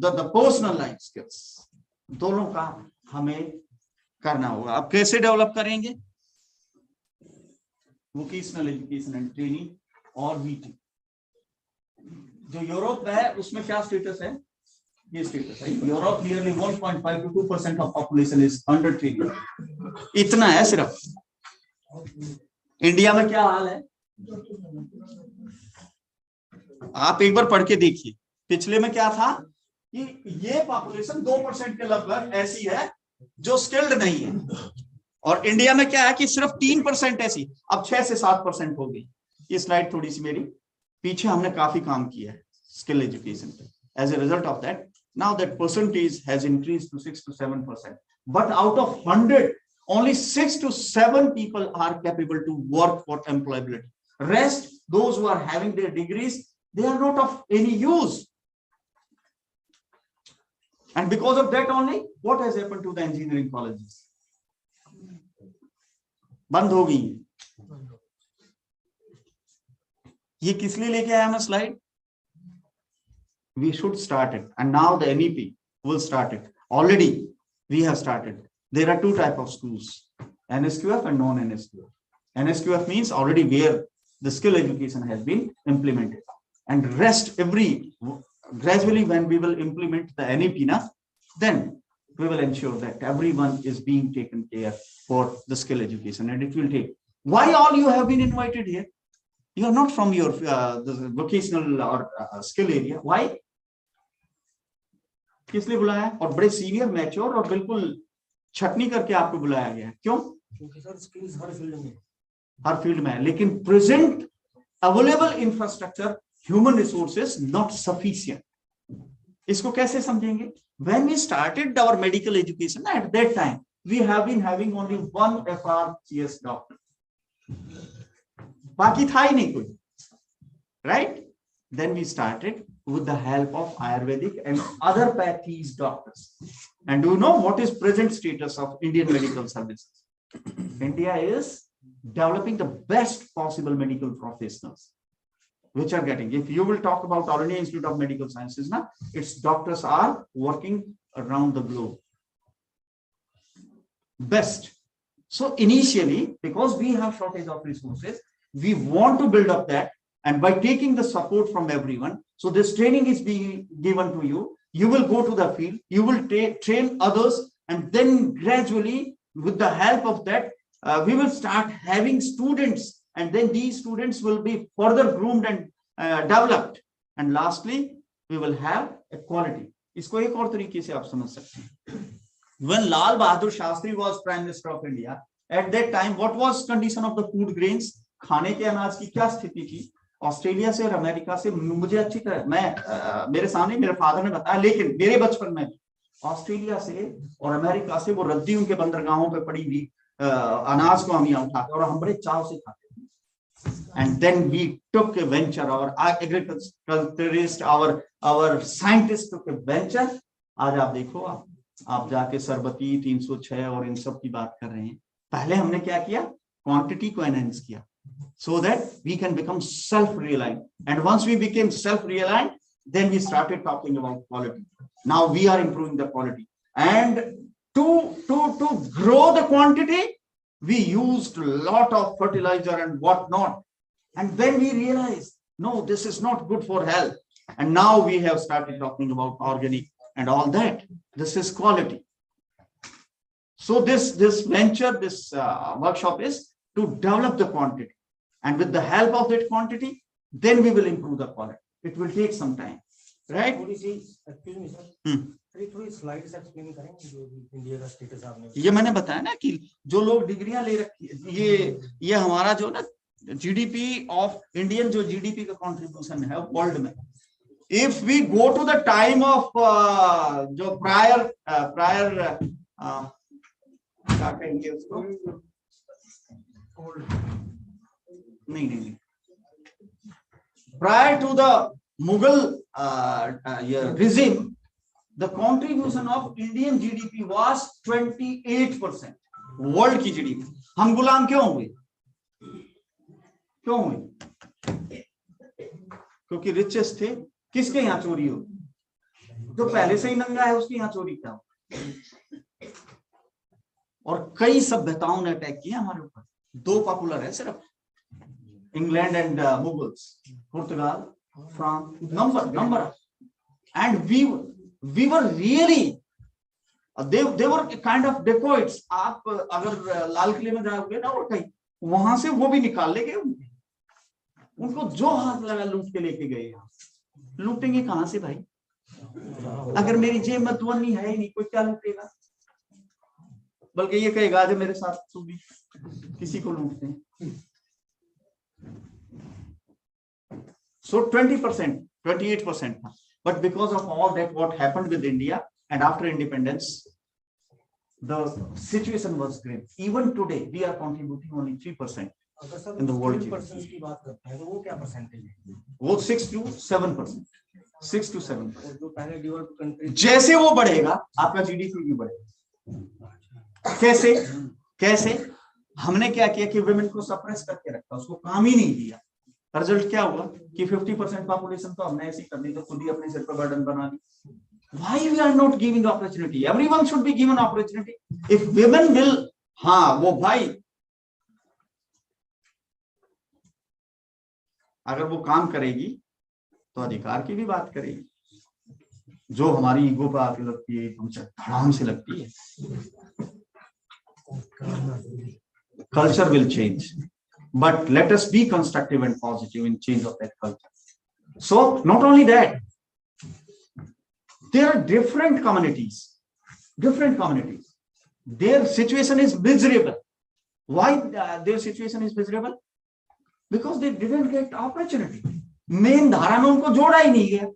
the personal life skills. दोनों का हमें करना होगा. अब कैसे डेवलप करेंगे? वोकेशनल एजुकेशन एंड ट्रेनिंग और वीटी. जो यूरोप है उसमें क्या स्टेटस है? ये स्टेटस है. Europe nearly 1.5 to 2% of population is under training. इतना है सिर्फ. इंडिया में क्या हाल है आप एक बार पढ़ के देखिए. पिछले में क्या था कि ये पॉपुलेशन 2% के लगभग ऐसी है जो स्किल्ड नहीं है, और इंडिया में क्या है कि सिर्फ 3% ऐसी. अब 6 से 7% हो गई. ये स्लाइड थोड़ी सी मेरी पीछे, हमने काफी काम किया है स्किल एजुकेशन पे. As a result of that, now that percentage has increased to 6 to 7%. But out of 100, only 6 to 7 people are capable to work for employability. Rest, those who are having their degrees, they are not of any use. And because of that only, what has happened to the engineering colleges? बंद हो गई. ये किस लिए लेके आया मैं slide? We should start it, and now the NEP will start it. Already we have started. There are two types of schools, NSQF and non-NSQF. NSQF means already where the skill education has been implemented. And rest gradually when we will implement the NEP, then we will ensure that everyone is being taken care for the skill education, and it will take. Why all you have been invited here? You are not from your the vocational or skill area. Why? किस लिए बुलाया? और बड़े senior, mature और बिल्कुल छटनी करके आपको बुलाया गया. क्यों? क्योंकि सर स्किल्स हर फील्ड में है, लेकिन present available infrastructure, human resources not sufficient. इसको कैसे समझेंगे? When we started our medical education, at that time we have been having only one FRCS doctor. बाकी था ही नहीं कोई. Right? Then we started with the help of Ayurvedic and other pathies doctors. And do you know what is present status of Indian medical services? India is developing the best possible medical professionals, which are getting. If you will talk about All India Institute of Medical Sciences, its doctors are working around the globe. Best. So initially, because we have shortage of resources, we want to build up that, and by taking the support from everyone, so this training is being given to you. You will go to the field, you will train others, and then gradually, with the help of that, we will start having students, and then these students will be further groomed and developed. And lastly, we will have a quality. इसको एक और तरीके से आप समझ सकते हैं. When Lal Bahadur Shastri was Prime Minister of India, at that time, what was condition of the food grains? खाने के अनाज की क्या स्थिति थी? ऑस्ट्रेलिया से और अमेरिका से मुझे अच्छी तरह, मेरे सामने मेरे फादर ने बताया, लेकिन मेरे बचपन में ऑस्ट्रेलिया से और अमेरिका से वो रद्दी उनके बंदरगाहों पे पड़ी हुई अनाज को हम यहाँ उठाते और हम बड़े चाव से खाते थे. And then we took a venture, our agriculturist, our scientists took a venture. आज आप देखो, आप जाके सरबती 306 और इन सब की बात कर रहे हैं. पहले हमने क्या किया? क्वांटिटी को एनहांस किया, so that we can become self-reliant. And once we became self-reliant, then we started talking about quality. Now we are improving the quality, and to grow the quantity, we used a lot of fertilizer and whatnot. And then we realized, no, this is not good for health. And now we have started talking about organic and all that. This is quality. So this venture, this workshop is to develop the quantity. And with the help of that quantity, then we will improve the quality. It will take some time, right? Excuse me, sir. थोड़ी slides explain करेंगे जो India का status आपने ये मैंने बताया ना कि जो लोग डिग्रियां ले रखी है, ये हमारा जो ना जीडीपी ऑफ इंडियन जो जीडीपी का कंट्रीब्यूशन है वर्ल्ड में, if we go to the time of जो प्रायर क्या कहेंगे उसको, नहीं prior to the Mughal regime, the contribution of Indian GDP was 28%. World की जीडीपी. हम गुलाम क्यों हुए? क्यों हुए? क्योंकि रिचेस्ट थे. किसके यहाँ चोरी हो? जो पहले से ही नंगा है उसके यहाँ चोरी क्या हो? और कई सभ्यताओं ने अटैक किया हमारे ऊपर. दो पॉपुलर है सिर्फ, England and Mughals, Portugal, France, number and we were really they were kind of dacoits. आप अगर लाल किले में जाओगे ना और कहीं, वहां से वो भी निकाल ले गए. उनको जो हाथ लगा लूट के लेके गए. यहाँ लूटेंगे कहां से भाई? अगर मेरी जेब में दुआनी है ही नहीं, कोई क्या लूटेगा? बल्कि ये कहेगा जो मेरे साथ तू भी किसी को लूटते हैं. So 20%, 28% था. But because of all that, what happened with India and after independence, the situation was grim. Even today, we are contributing only 3% in the world GDP. की बात करते हैं तो वो क्या परसेंटेज है? वो 6 to 7%. 6 to 7%. और जो पहले डेवलप्ड कंट्री, जैसे वो बढ़ेगा, आपका जीडीपी भी बढ़ेगा. कैसे? हमने क्या किया कि वुमेन को सप्रेस करके रखा, उसको काम ही नहीं दिया. रिजल्ट क्या हुआ कि 50% पॉपुलेशन तो हमने ऐसी कर दी, तो खुद ही अपने सिर पर बर्डन बना दी. Why we are not giving opportunity? Everyone should be given opportunity. If women will, हाँ वो भाई अगर वो काम करेगी तो अधिकार की भी बात करेगी. जो हमारी ईगो पे आके लगती है, हमसे धड़ाम से लगती है. Culture will change. But let us be constructive and positive in change of that culture. So not only that, there are different communities. Their situation is miserable. Why their situation is miserable? Because they didn't get opportunity. Main धारा में उनको जोड़ा ही नहीं गया.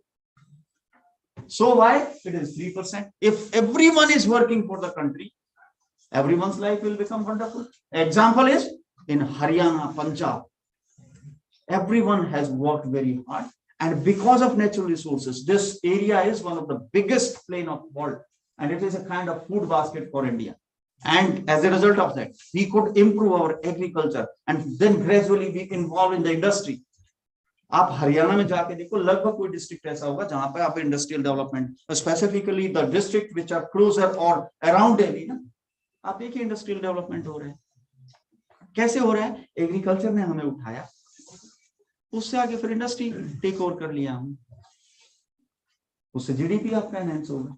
So why? It is 3%. If everyone is working for the country, everyone's life will become wonderful. Example is, in Haryana, Punjab, everyone has worked very hard, and because of natural resources, this area is one of the biggest plain of the world, and it is a kind of food basket for India. And as a result of that, we could improve our agriculture and then gradually be involved in the industry. आप हरियाणा में जाके देखो, लगभग कोई district ऐसा होगा जहां पे आप industrial development, specifically the district which are closer और अराउंड दिल्ली ना, आप देखिए इंडस्ट्रियल डेवलपमेंट हो रहे हैं. कैसे हो रहा है? एग्रीकल्चर ने हमें उठाया, उससे आगे फिर इंडस्ट्री टेक ओवर कर लिया हम, उससे जीडीपी आपका एनहेंस होगा.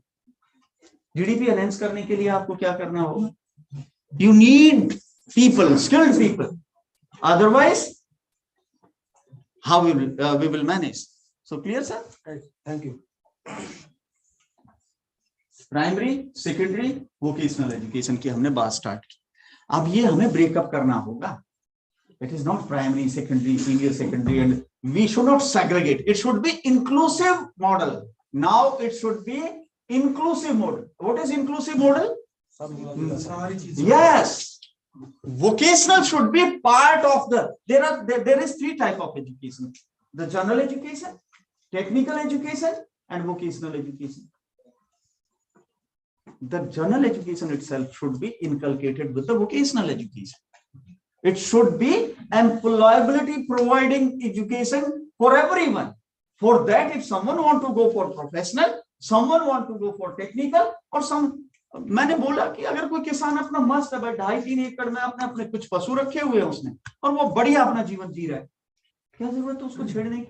जीडीपी एनहेंस करने के लिए आपको क्या करना होगा? You need people, skilled people, otherwise how we will manage. So clear, sir? Thank you. Primary, secondary, vocational education की हमने बात स्टार्ट की. अब ये हमें ब्रेकअप करना होगा. It is not primary, secondary, senior secondary, and we should not segregate. It should be inclusive model. Now it should be inclusive model. What is inclusive model? Yes. Vocational should be part of the, there is three type of education: the general education, technical education, and vocational education. The general education itself should be inculcated with the vocational education. It should be employability providing education for everyone, For that, if someone want to go for professional, someone want to go for technical, or some, मैंने बोला कि अगर कोई किसान अपना मस्त है भाई 2.5-3 एकड़ में आपने अपने कुछ पशु रखे हुए हैं उसने और वो बढ़िया अपना जीवन जी रहा है, क्या जरूरत है उसको छेड़ने की?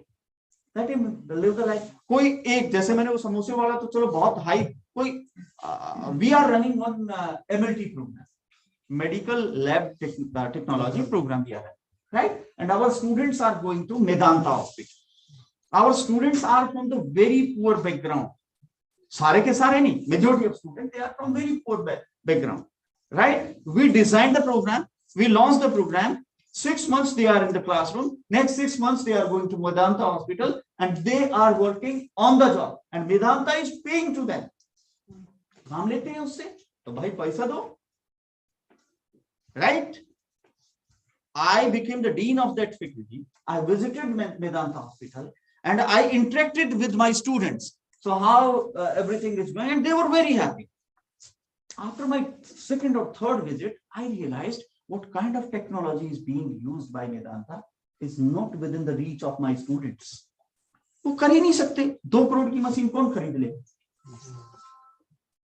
Let him live the life. कोई एक, जैसे मैंने वो समोसे वाला तो चलो बहुत हाई, कोई we are running one MLT program, medical lab technology program we are running, right? And our students are going to Medanta hospital. Our students are from the very poor background. सारे के सारे नहीं, majority of students, they are from very poor background, right? We designed the program, we launched the program. 6 months they are in the classroom. Next 6 months they are going to Medanta hospital and they are working on the job. And Medanta is paying to them. काम लेते हैं उससे, तो भाई पैसा दो, right? I became the dean of that faculty. I visited Medanta hospital and I interacted with my students. So how everything is going, and they were very happy. After my second or third visit, I realized what kind of technology is being used by Medanta is not within the reach of my students. वो कर ही नहीं सकते, 2 करोड़ की machine कौन खरीद ले?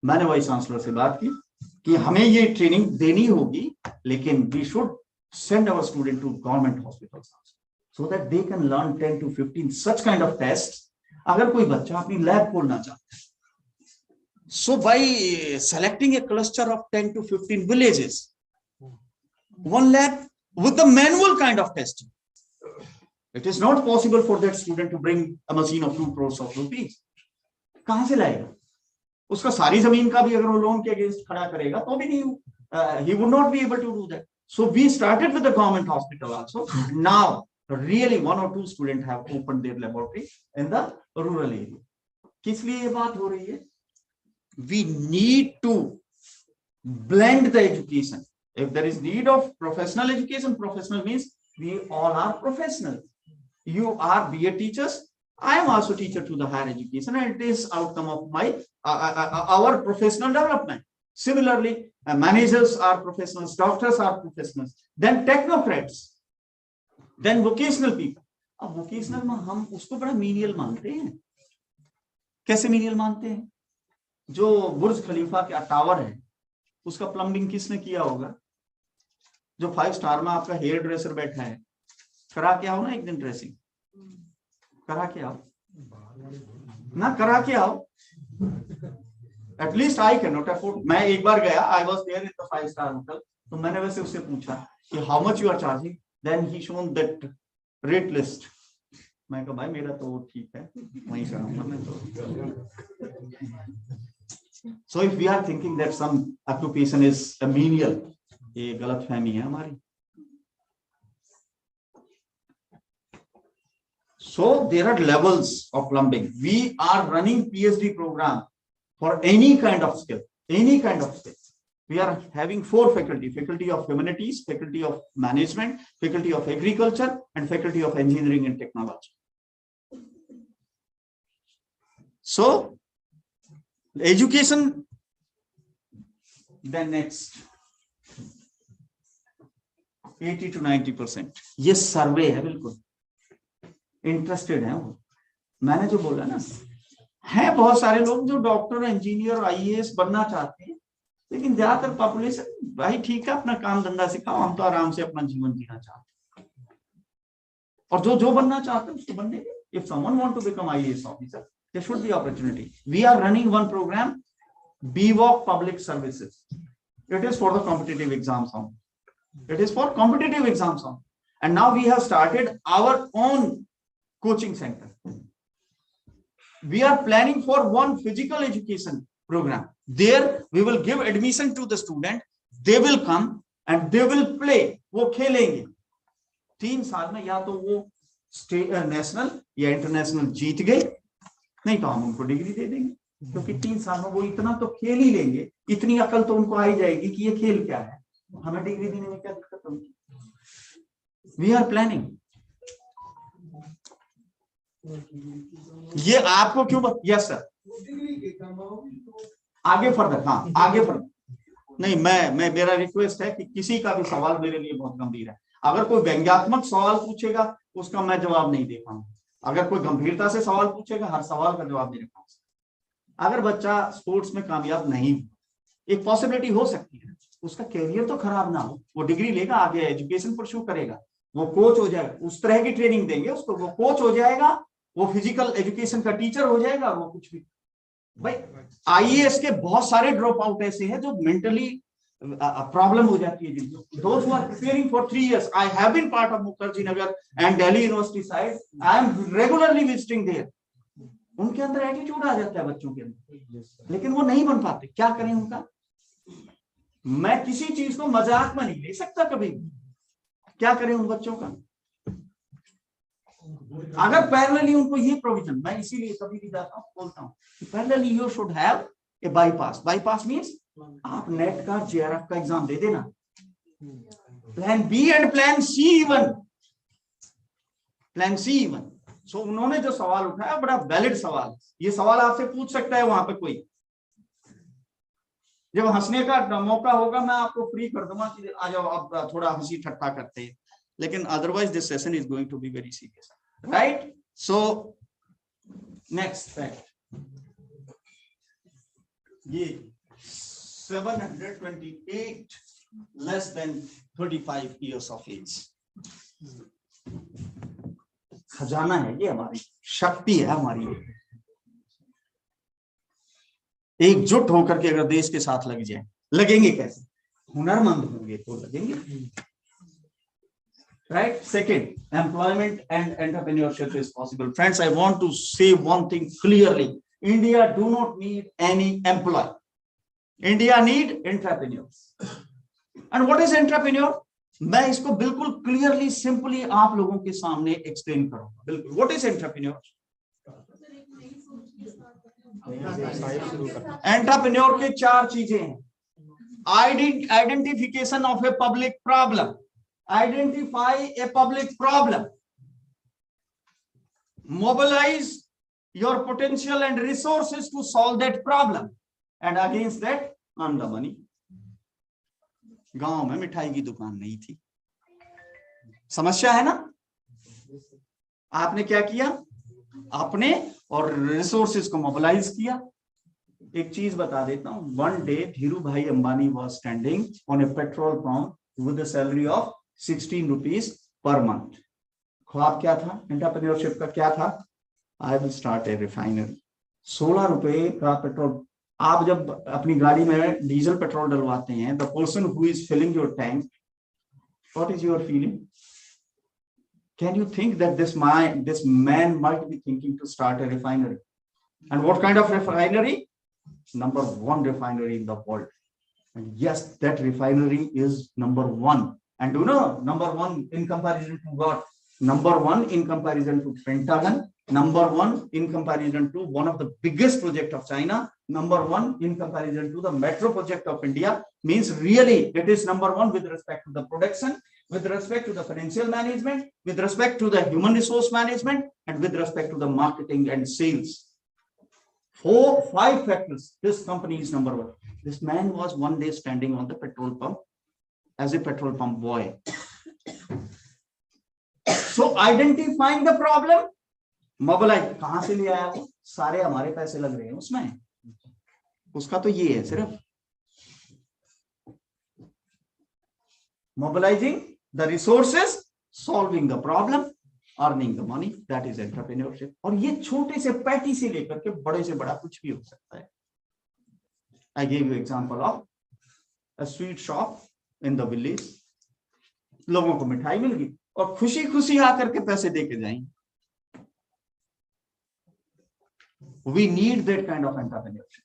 मैंने vice chancellor से बात की कि हमें ये ट्रेनिंग देनी होगी, लेकिन we should send our student to government hospitals so that they can learn 10 to 15 such kind of tests. अगर कोई बच्चा अपनी लैब खोलना चाहता है, so by selecting a cluster of 10 to 15 villages, one lab with the manual kind of testing, it is not possible for that student to bring a machine of 2 crores of rupees. कहां से लाएगा? उसका सारी जमीन का भी अगर वो लोन के अगेंस्ट खड़ा करेगा तो भी नहीं, he would not be able to do that. So we started with the government hospital also. Now really 1 or 2 students have opened their laboratory in the rural area. किस लिए ये बात हो रही है? We need to blend the education. If there is need of professional education, professional means we all are professional. You are BA teachers. I am also teacher to the higher education, and it is outcome of my our professional development. Similarly, managers are professionals, doctors are professionals, then technocrats, then vocational people. अब vocational में हम उसको बड़ा menial मानते हैं. कैसे menial मानते हैं? जो बुर्ज खलीफा का टावर है उसका प्लम्बिंग किसने किया होगा? जो 5 स्टार में आपका हेयर ड्रेसर बैठा है, करा के आओ ना एक दिन ड्रेसिंग, करा के आओ ना, करा के आओ. At least I can not afford. मैं एक बार गया, I was there in the 5 star hotel, तो मैंने वैसे उससे पूछा कि how much you are charging, then he shown that rate list. मैं कहा भाई मेरा तो ठीक है, वहीं से आऊंगा मैं तो. So if we are thinking that some occupation is a menial, ये गलतफहमी है हमारी. So there are levels of plumbing. We are running PhD program for any kind of skill, any kind of skill. We are having 4 faculty: faculty of humanities, faculty of management, faculty of agriculture, and faculty of engineering and technology. So education, then next 80 to 90%. ये सर्वे है, बिल्कुल interested है वो. मैंने जो बोला ना, है बहुत सारे लोग जो डॉक्टर, इंजीनियर, IAS बनना चाहते हैं, लेकिन ज्यादातर पॉपुलेशन भाई ठीक है अपना काम धंधा सिखाओ, हम तो आराम से अपना जीवन जीना चाहते हैं. और जो बनना चाहते हैं उसको बनने दे. If someone want to become IAS officer, there should be opportunity. We are running one program, BWOC Public Services. It is for the competitive exams only. It is for competitive exams only. And now we have started our own coaching center. We are planning for one physical education program. There we will give admission to the student. They will come and they will play. वो खेलेंगे. 3 साल में या तो वो national या international जीत गए, नहीं तो हम उनको डिग्री दे देंगे, क्योंकि 3 साल में वो इतना तो खेल ही लेंगे, इतनी अकल तो उनको आ ही जाएगी कि ये खेल क्या है, हमें डिग्री देने में क्या दिक्कत होगी. We are planning. ये आपको क्यों यस सर आगे फर्दर, हाँ आगे फर्दर नहीं, मैं मेरा रिक्वेस्ट है कि किसी का भी सवाल मेरे लिए बहुत गंभीर है. अगर कोई व्यंग्यात्मक सवाल पूछेगा उसका मैं जवाब नहीं दे पाऊंगा. अगर कोई गंभीरता से सवाल पूछेगा, हर सवाल का जवाब मेरे पास। अगर बच्चा स्पोर्ट्स में कामयाब नहीं, एक पॉसिबिलिटी हो सकती है, उसका कैरियर तो खराब ना हो, वो डिग्री लेगा, आगे एजुकेशन परस्यू करेगा, वो कोच हो जाएगा, उस तरह की ट्रेनिंग देंगे उसको, वो कोच हो जाएगा, वो फिजिकल एजुकेशन का टीचर हो जाएगा, वो कुछ भी। भाई आईएएस के बहुत सारे ड्रॉप आउट ऐसे हैं जो मेंटली प्रॉब्लम हो जाती है जिनको। Those who are preparing for 3 years, I have been part of Mukherjee Nagar and Delhi University side. I am regularly visiting there. उनके अंदर एटीट्यूड आ जाता है बच्चों के अंदर, लेकिन वो नहीं बन पाते। क्या करें उनका? मैं किसी चीज को मजाक में नहीं ले सकता कभी। क्या करें उन बच्चों का? अगर पैरेलली उनको ये प्रोविजन, मैं इसीलिए कभी भी जाता हूँ बोलता हूँ कि parallelly you should have a bypass. Bypass means आप नेट का जेआरएफ का एग्जाम दे देना, plan B and plan C even, plan C even. So उन्होंने जो सवाल उठाया बड़ा वैलिड सवाल, ये सवाल आपसे पूछ सकता है वहां पे कोई। जब हंसने का मौका होगा मैं आपको फ्री कर दूंगा कि आ जाओ अब थोड़ा हंसी ठट्टा करते हैं, लेकिन otherwise this session is going to be very serious, right? So next fact, ये 728 less than 35 years of age। खजाना है ये, हमारी शक्ति है हमारी। एकजुट होकर के अगर देश के साथ लग जाए, लगेंगे कैसे? हुनरमंद होंगे तो लगेंगे, right? Second, employment and entrepreneurship is possible. Friends, I want to say one thing clearly, India do not need any employ, India need entrepreneurs. And what is entrepreneur? मैं इसको बिल्कुल क्लियरली सिंपली आप लोगों के सामने एक्सप्लेन करूंगा। बिल्कुल, what is entrepreneur? Entrepreneur के 4 चीजें हैं। Identification of a public problem, identify a public problem, mobilize your potential and resources to solve that problem, and against that earn the money। गांव में मिठाई की दुकान नहीं थी, समस्या है ना? आपने क्या किया? अपने और रिसोर्सेज को मोबिलाइज किया। एक चीज बता देता हूं, वन डे धीरू भाई Ambani was standing on A petrol pump with a salary of 16 rupees per month. ख्वाब क्या था? एंटरप्रेन्योरशिप का क्या था? I will start A refinery. 16 रुपए का पेट्रोल। आप जब अपनी गाड़ी में डीजल पेट्रोल डलवाते हैं, the person who is filling your tank, what is your feeling? Can you think that this man might be thinking to start a refinery? And what kind of refinery? Number 1 refinery in the world. And yes, that refinery is number 1. And you know, number 1 in comparison to what? Number 1 in comparison to Pentagon. Number 1 in comparison to one of the biggest project of China. Number 1 in comparison to the metro project of India. Means really it is number 1 with respect to the production, with respect to the financial management, with respect to the human resource management, and with respect to the marketing and sales. 4-5 factors. This company is number 1. This man was one day standing on the petrol pump as a petrol pump boy. So identifying the problem, mobilize. कहां से ले आया वो? सारे हमारे पैसे लग रहे हैं उसमें, उसका तो ये है सिर्फ mobilizing the resources, solving the problem, earning the money. That is entrepreneurship. और ये छोटे से पैटी से लेकर के बड़े से बड़ा कुछ भी हो सकता है। I gave you example of a sweet shop in the village. लोगों को मिठाई मिल गई और खुशी खुशी आकर के पैसे दे के जाएंगे। We need that kind of entrepreneurship.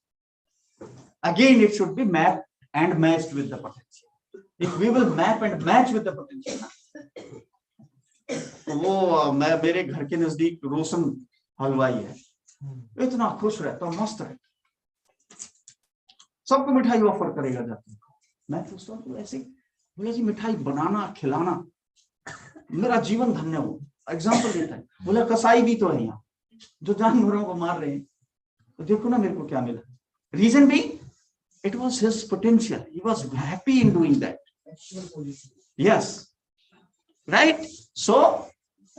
Again, it should be mapped and matched with the potential. If we will map and match with the potential, वो मैं मेरे घर के नजदीक रोशन हलवाई है, इतना खुश रहता हूँ, मस्त रहता, सबको मिठाई ऑफर करेगा जाते। मैं पूछता हूँ ऐसे, बोला जी मिठाई बनाना खिलाना मेरा जीवन धन्य हो। एग्जाम्पल देता है, बोला कसाई भी तो है यहाँ जो जानवरों को मार रहे हैं, तो देखो ना मेरे को क्या मिला। रीजन भी, it was his potential. He was happy in doing that. Yes, right. So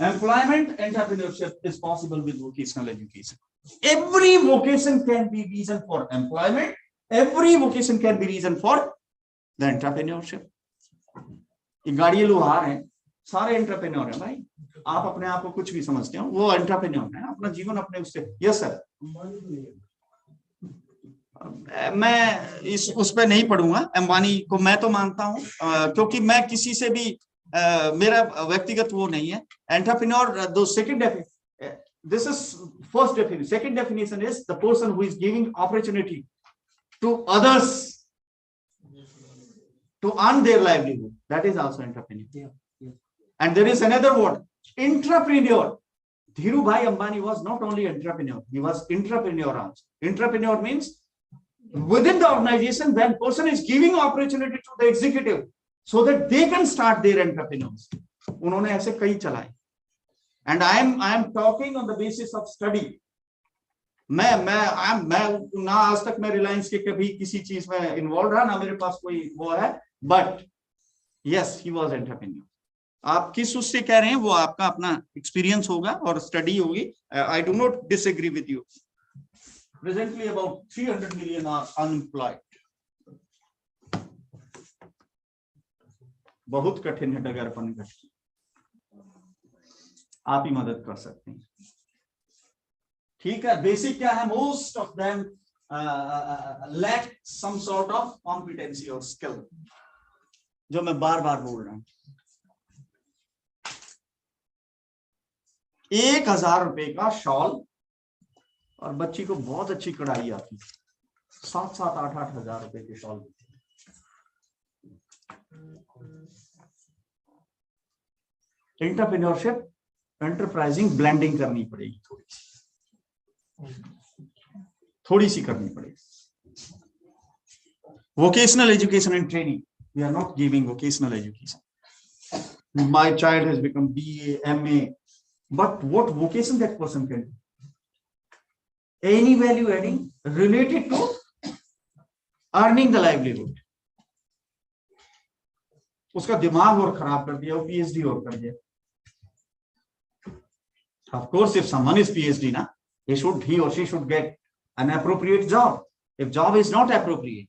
Employment entrepreneurship is possible with vocational education. Every vocation can be reason for employment. Every vocation can be reason for the entrepreneurship. ये गाड़ी लोहार हैं, सारे entrepreneur हैं भाई. आप अपने आप को कुछ भी समझते हो, वो एंटरप्रेन्योर है, अपना जीवन अपने उससे. Yes sir. मैं उस पे नहीं पढ़ूंगा. अंबानी को मैं तो मानता हूं, क्योंकि मैं किसी से भी मेरा व्यक्तिगत वो नहीं है. एंटरप्रेन्योर, दो second definition, this is first definition. Second definition is the person who is giving opportunity to others to earn their livelihood. That is also entrepreneur. Yeah. And there is another word, intrapreneur. Dhirubhai Ambani was not only entrepreneur, he was intrapreneur also. Intrapreneur means within the organization, when person is giving opportunity to the executive so that they can start their entrepreneurs. उन्होंने ऐसे कई चलाए. And I am talking on the basis of study. मैं ना आज तक मैं रिलायंस के कभी किसी चीज में इन्वॉल्व रहा, ना मेरे पास कोई वो है, but yes, he was entrepreneur. आप किस उससे कह रहे हैं वो आपका अपना एक्सपीरियंस होगा और स्टडी होगी. I do not disagree with you. Presently about 300 million are unemployed. बहुत कठिन है डगर अपन का. आप ही मदद कर सकते हैं. ठीक है. बेसिक क्या है? Most of them lack some sort of competency और स्किल, जो मैं बार बार बोल रहा हूं. 1000 रुपए का शॉल और बच्ची को बहुत अच्छी कढ़ाई आती, 7-7, 8-8 हजार रुपए के शॉल. एंटरप्रेन्योरशिप, एंटरप्राइजिंग ब्लेंडिंग करनी पड़ेगी, थोड़ी सी करनी पड़ेगी. Vocational education and training, we are not giving vocational education. My child has become BA, MA, but what vocation that person can do? Any value adding related to earning the livelihood. उसका दिमाग और खराब कर दिया, वो PhD और कर दिया. Of course, if someone is PhD, na, he or she should get an appropriate job. If job is not appropriate,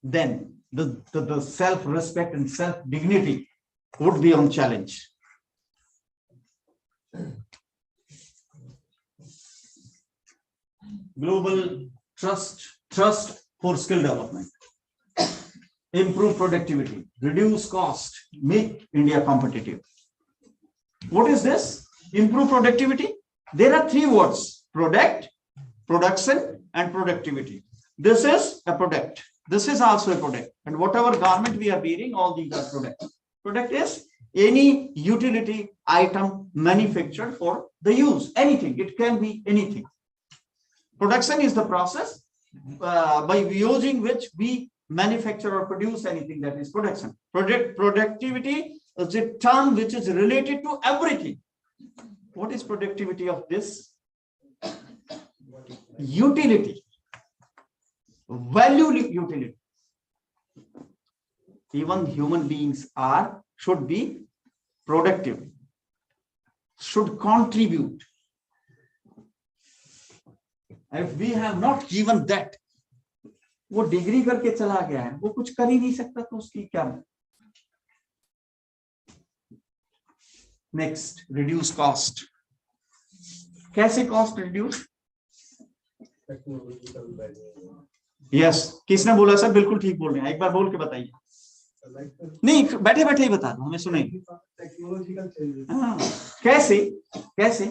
then the self-respect and self-dignity would be on challenge. Global trust for skill development, improve productivity, reduce cost, make India competitive. What is this? Improve productivity. There are 3 words: product, production, and productivity. This is a product. This is also a product. And whatever garment we are wearing, all these are products. Product is any utility item manufactured for the use. Anything. It can be anything. Production is the process by using which we manufacture or produce anything. That is production. Productivity is a term which is related to everything. What is productivity of this? Utility. Value utility. Even human beings should be productive, should contribute. If we have not given that, वो degree करके चला गया है, वो कुछ कर ही नहीं सकता, तो उसकी क्या? Next, reduce cost. कैसे cost reduce? Yes, किसने बोला सर? बिल्कुल ठीक बोल रहे हैं, एक बार बोल के बताइए. नहीं, बैठे बैठे ही बता दो, हमें सुनेंगे. कैसे कैसे?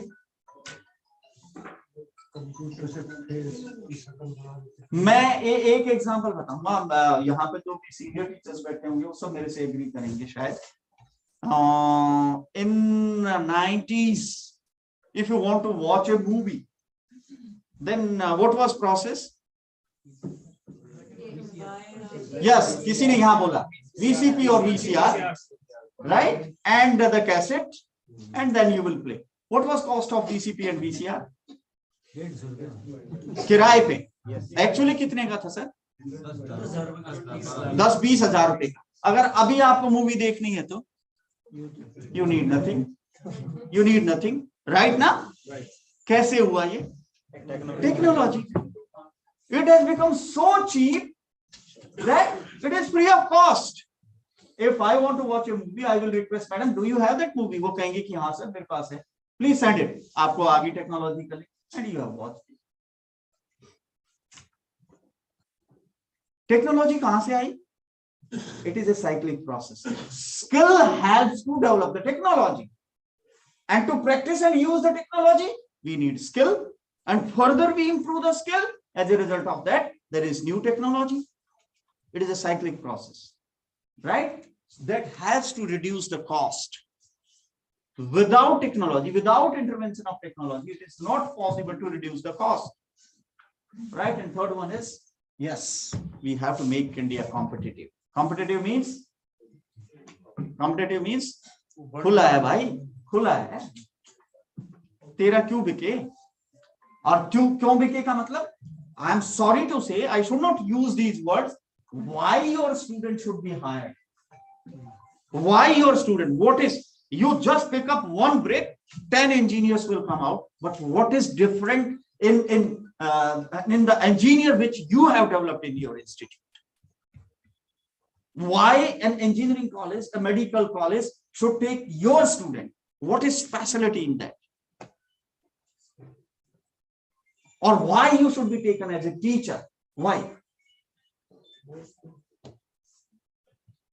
मैं एक एग्जांपल बताऊंगा. यहाँ पे तो सीनियर टीचर्स बैठे होंगे, वो सब मेरे से एग्री करेंगे शायद. In the 90s, if you want to watch a movie, then what was process? Yes, किसी ने यहाँ बोला VCP or VCR, right? And the cassette, and then you will play. What was cost of VCP and VCR? किराए पे. Actually कितने का था sir? 10-20 हजार रुपए का. अगर अभी आपको मूवी देखनी है तो You need nothing. You need nothing. Right now? Right. कैसे हुआ ये? Technology. It has become so cheap that it is free of cost. If I want to watch a movie, I will request, madam, do you have that movie? वो कहेंगे कि हाँ sir मेरे पास है. Please send it. आपको आगे technology का and you have watched it. Technology कहां से आई? It is a cyclic process. Skill helps to develop the technology, and to practice and use the technology, we need skill, and further we improve the skill. As a result of that, there is new technology. It is a cyclic process, right? That has to reduce the cost. Without technology, without intervention of technology, it is not possible to reduce the cost, right? And third one is, yes, we have to make India competitive. Competitive means खुला है भाई, खुला है. तेरा क्यों बिके? और क्यों बिके का मतलब, I am sorry to say, I should not use these words. Why your student should be hired? Why your student? What is, you just pick up one brick, 10 engineers will come out. But what is different in the engineer which you have developed in your institute? Why an engineering college, a medical college should take your student? What is specialty in that? Or why you should be taken as a teacher? Why?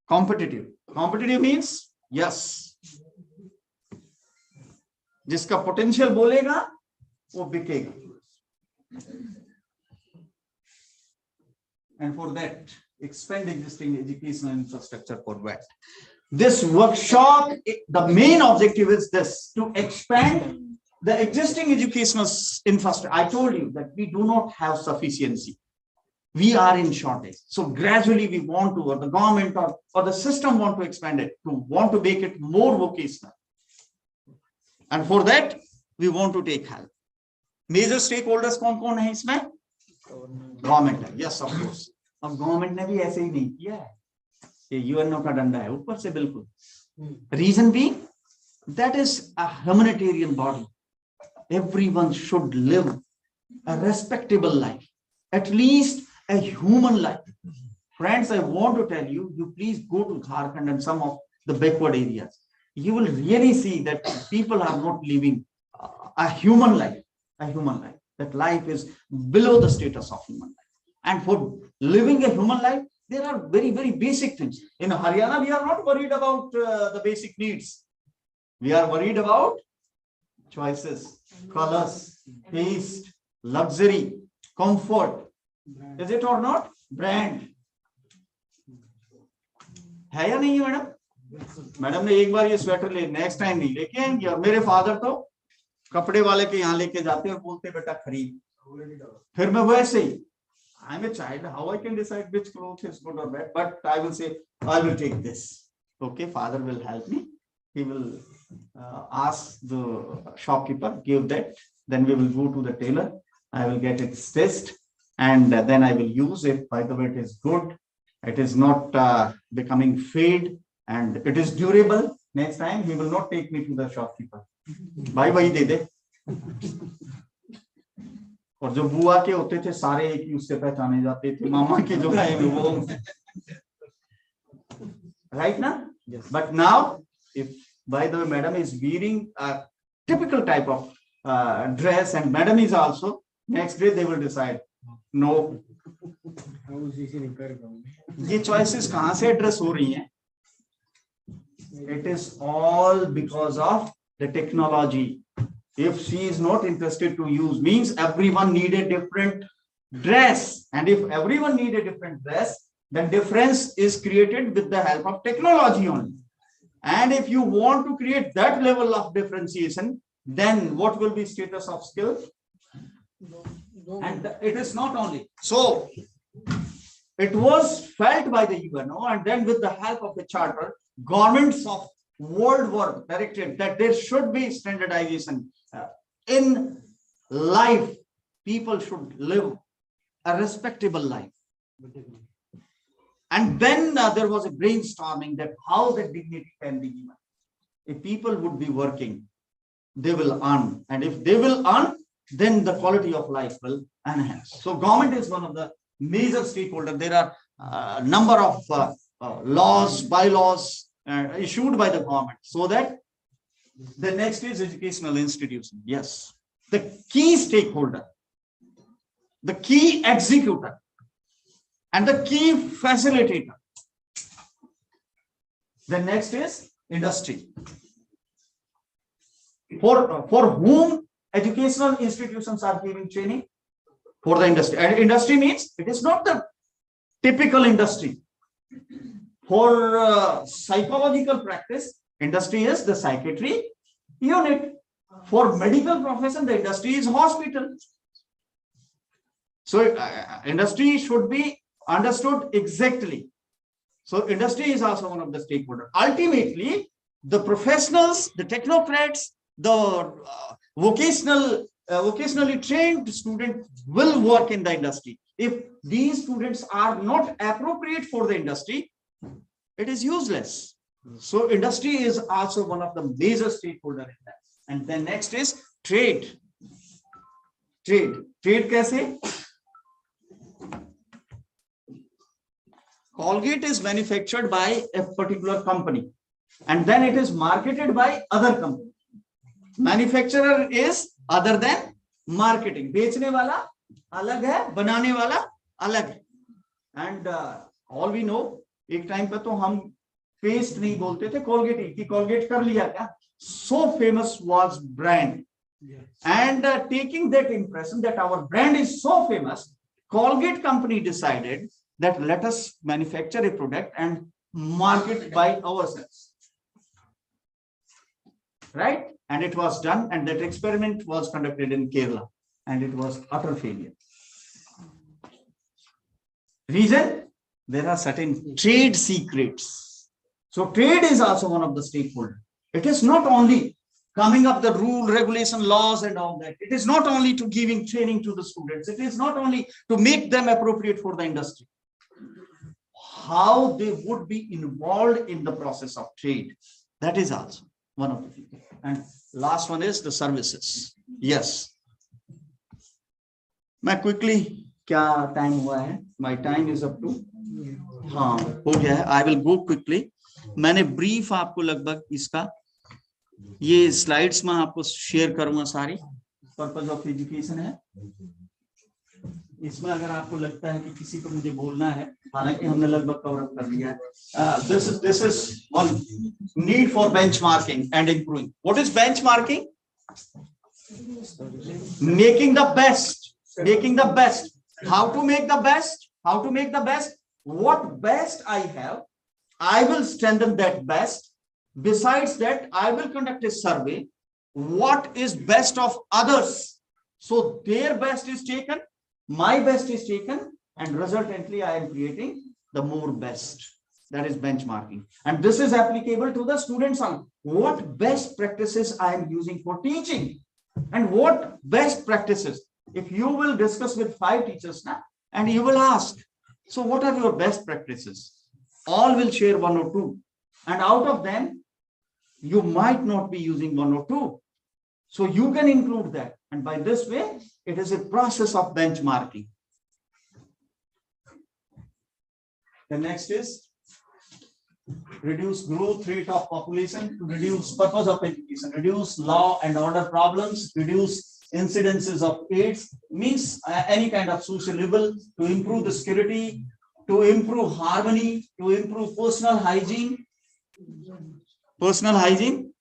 Competitive. Competitive means, yes, जिसका potential बोलेगा वो बिकेगा. And for that, expand existing educational infrastructure for that. This workshop, the main objective is this, to expand the existing educational infrastructure. I told you that we do not have sufficiency. We are in shortage. So gradually we want to, or the government or the system want to expand it, want to make it more vocational. And for that, we want to take help. Major stakeholders कौन-कौन है इसमें? Government है. Yes, of course. अब government ने भी ऐसे ही नहीं किया है. ये UNO का डंडा है ऊपर से बिल्कुल. Reason being, that is a humanitarian body. Everyone should live a respectable life, at least a human life. Friends, I want to tell you, you please go to Jharkhand and some of the backward areas. You will really see that people are not living a human life, That life is below the status of human life. And for living a human life, there are very, very basic things. In Haryana, we are not worried about the basic needs. We are worried about choices, colors, taste, luxury, comfort. Is it or not? Brand. है या नहीं है madam? Madam ने एक बार ये sweater ले, next time नहीं लेके आएंगे. और मेरे फादर तो कपड़े वाले के यहाँ लेके जाते हैं और बोलते बेटा खरीद. फिर मैं वैसे ही, I am a child, how I can decide which cloth is good or bad, but I will say, I will take this. Okay, father will help me. He will ask the shopkeeper, give that. Then we will go to the tailor. I will get it stitched and then I will use it. By the way, it is good. It is not becoming fade and it is durable. Next time, he will not take me to the shopkeeper. Bye bye de de. और जो बुआ के होते थे सारे एक ही उससे पहचाने जाते थे. मामा के जो है वो, right now? Yes. But now, if by the way, madam is wearing a typical type of dress and madam is also, next day they will decide, no. ये choices कहाँ से address हो रही हैं? It is all because of the technology. If she is not interested to use, means everyone need a different dress. And if everyone need a different dress, then difference is created with the help of technology only. And if you want to create that level of differentiation, then what will be status of skill? And it is not only. So it was felt by the UNO, and then with the help of the charter, governments of world were directed that there should be standardization. In life, people should live a respectable life. And then there was a brainstorming that how the dignity can be given. if people would be working, they will earn, and if they will earn, then the quality of life will enhance. So government is one of the major stakeholders. There are a number of laws, bylaws issued by the government, so that the next is educational institution. Yes, the key stakeholder, the key executor, and the key facilitator. The next is industry. For whom educational institutions are giving training? For the industry. And industry means it is not the typical industry. For psychological practice, industry is the psychiatry unit. For medical profession, the industry is hospital. So industry should be understood exactly. So industry is also one of the stakeholders. Ultimately, the professionals, the technocrats, the vocationally trained student will work in the industry. If these students are not appropriate for the industry, it is useless. So industry is also one of the major stakeholders in that. And then next is trade. Trade kaise? Colgate is manufactured by a particular company, and then it is marketed by other company. Manufacturer is other than marketing. बेचने वाला अलग है, बनाने वाला अलग है. And all we know, एक time पे तो हम पेस्ट नहीं बोलते थे, कोलगेट की कोलगेट कर लिया क्या? So famous was brand. Yes. And taking that impression that our brand is so famous, Colgate company decided that let us manufacture a product and market by ourselves. Right? And it was done, and that experiment was conducted in Kerala, and it was utter failure. Reason? There are certain trade secrets. So trade is also one of the stakeholders. It is not only coming up the rule, regulation, laws and all that. It is not only to giving training to the students. It is not only to make them appropriate for the industry. How they would be involved in the process of trade. That is also one of the things. And last one is the services. Yes. मैं quickly, क्या time हुआ है? My time is up to. हाँ, हो गया है. I will go quickly. मैंने brief आपको लगभग इसका ये स्लाइड्स में आपको शेयर करूंगा सारी. पर्पस ऑफ एजुकेशन है. इसमें अगर आपको लगता है कि किसी को मुझे बोलना है, हालांकि हमने लगभग कवर अप कर लिया है. This is one need for benchmarking and improving. What is benchmarking? Making the best. Making the best. How to make the best? How to make the best? What best I have, I will strengthen that best. Besides that, I will conduct a survey. What is best of others? So their best is taken, my best is taken, and resultantly I am creating the more best. That is benchmarking. And this is applicable to the students on what best practices I am using for teaching and what best practices. If you will discuss with 5 teachers now and you will ask, so what are your best practices? All will share 1 or 2. And out of them, you might not be using 1 or 2. So you can include that. And by this way, it is a process of benchmarking. The next is reduce growth rate of population, to reduce purpose of education, reduce law and order problems, reduce incidences of AIDS, means any kind of social evil, to improve the security, to improve harmony, to improve personal hygiene. Personal hygiene,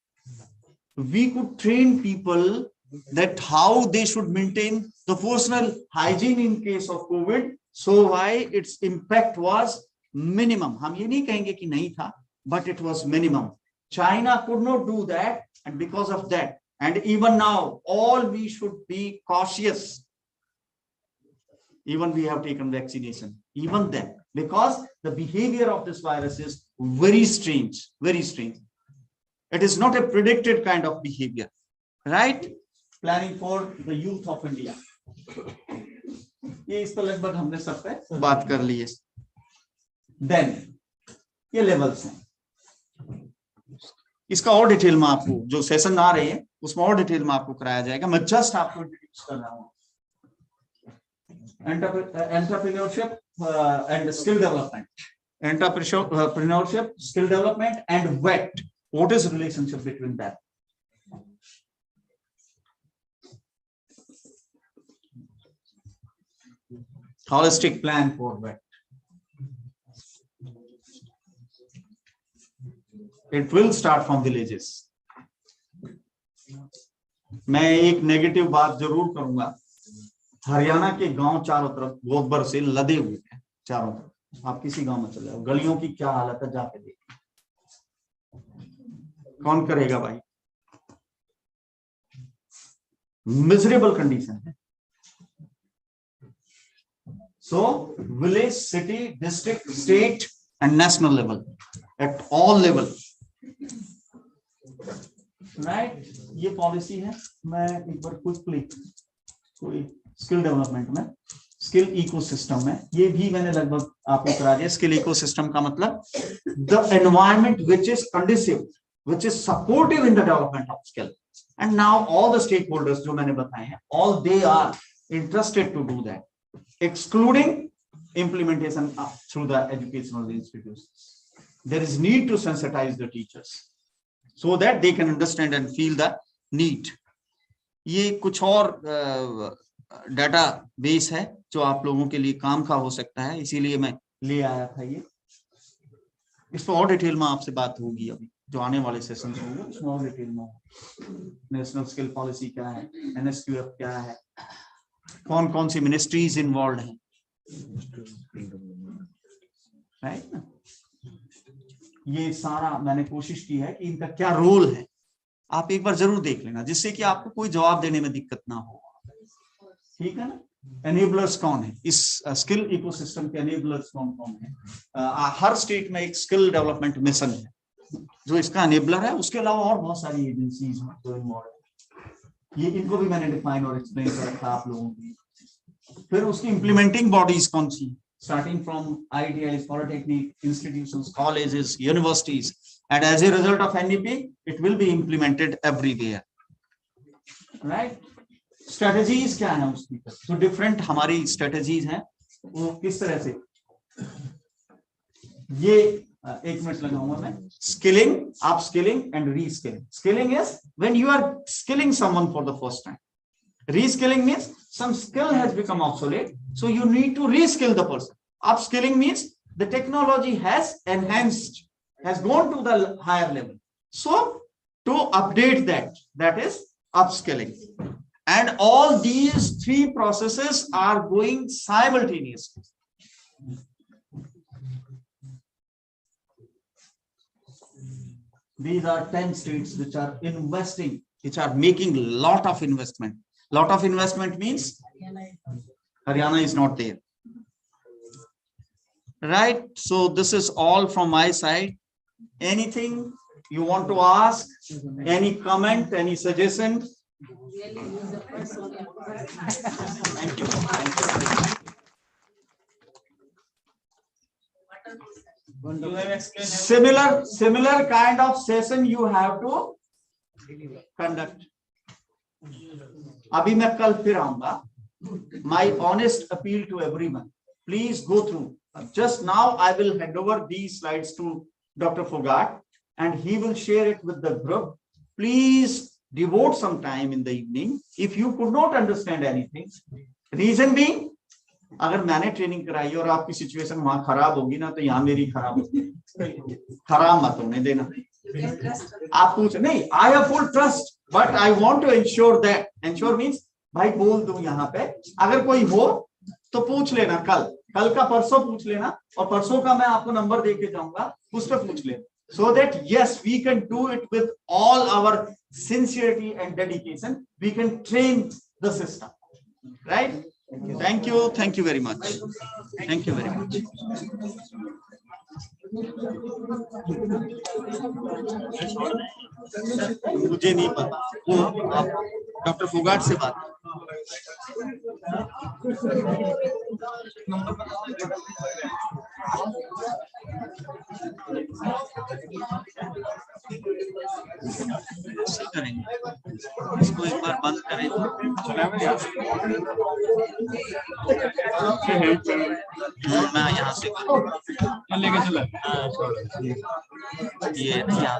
we could train people that how they should maintain the personal hygiene in case of COVID. So why its impact was minimum. हम ये नहीं कहेंगे कि नहीं था, but it was minimum. China could not do that, and because of that, and even now, all we should be cautious. Even we have taken vaccination, even then, because the behavior of this virus is very strange, very strange. It is not a predicted kind of behavior, right? Planning for the youth of India. ये इस पर लगभग हमने सब पे बात कर ली है. Then ये levels हैं. इसका और डिटेल में आपको जो सेशन आ रहे हैं उसमें और डिटेल में आपको कराया जाएगा। मैं जस्ट आपको इंट्रोड्यूस कर रहा हूँ। Entrepreneurship and skill development, entrepreneurship, skill development, and VET. What is the relationship between that? Holistic plan for VET. It will start from villages. मैं एक नेगेटिव बात जरूर करूंगा, हरियाणा के गांव चारों तरफ गोबर से लदे हुए हैं चारों तरफ। आप किसी गांव में चले जाओ, गलियों की क्या हालत है जाके देखिए। कौन करेगा भाई? मिजरेबल कंडीशन है। So village, city, district, state and national level, at all level, right? ये पॉलिसी है। मैं एक बार क्विकली कोई स्किल डेवलपमेंट में, स्किल इकोसिस्टम में, ये भी मैंने लगभग आपको करा दिया। स्किल इकोसिस्टम का मतलब the environment which is conducive, which is supportive in the development of skill. And now all the stakeholders जो मैंने बताए हैं, all they are interested to do that, excluding implementation through the educational institutions. There is need to sensitize the teachers so that they can understand and feel the need. ये कुछ और data base है जो आप लोगों के लिए काम का हो सकता है, इसीलिए मैं ले आया था ये। इस पर और डिटेल में आपसे बात होगी अभी जो आने वाले सेशन होंगे, उसमें और डिटेल में नेशनल स्किल पॉलिसी क्या है, NSQF क्या है, कौन कौन सी मिनिस्ट्रीज इन्वॉल्व हैं, राइट ना? ये सारा मैंने कोशिश की है कि इनका क्या रोल है, आप एक बार जरूर देख लेना, जिससे कि आपको कोई जवाब देने में दिक्कत ना हो। ठीक है ना? एनेबलर्स कौन है इस स्किल इकोसिस्टम के? एनेबलर्स कौन कौन है? हर स्टेट में एक स्किल डेवलपमेंट मिशन है जो इसका एनेबलर है। उसके अलावा और बहुत सारी एजेंसीज हैं जो इन्वॉल्व है। ये इनको भी मैंने डिफाइन और एक्सप्लेन कर रखा आप लोगों के लिए। फिर उसकी इम्प्लीमेंटिंग बॉडीज कौन सी, starting from ITIs, polytechnic institutions, colleges, universities, and as a result of NEP, it will be implemented everywhere, right? Strategies क्या है उसकी? तो different हमारी strategies हैं, वो किस तरह से? ये एक मिनट लगाऊंगा मैं। Skilling, upskilling, and reskilling. Skilling is when you are skilling someone for the first time. Reskilling means some skill has become obsolete, so you need to reskill the person. Upskilling means the technology has enhanced, has gone to the higher level. So to update that, that is upskilling. And all these three processes are going simultaneously. These are 10 states which are investing, which are making a lot of investment. Lot of investment means Haryana is not there, right? So this is all from my side. Anything you want to ask, any comment, any suggestion? Thank you. Similar kind of session you have to conduct. अभी मैं कल फिर आऊंगा। My honest appeal to everyone, please go through. Just now I will hand over these slides to Dr. Fogart and he will share it with the group. Please devote some time in the evening. If you could not understand anything, reason being, अगर मैंने training कराई और आपकी situation वहां खराब होगी ना, तो यहाँ मेरी खराब होगी। खराब मत होने देना। आप पूछ नहीं, I have full trust, but I want to ensure that. Ensure means भाई बोल दो यहाँ पे, अगर कोई हो तो पूछ लेना, कल का परसों पूछ लेना, और परसों का मैं आपको नंबर दे के जाऊंगा, उस पर पूछ लेना, so that yes, we can do it with all our sincerity and dedication. We can train the system, right? Thank you very much. Thank you very much. मुझे नहीं पता, वो आप डॉक्टर फोगाट से बात। ऐसे करेंगे, इसको एक बार बंद करें। मैं यहाँ से लेके चला, ये यहाँ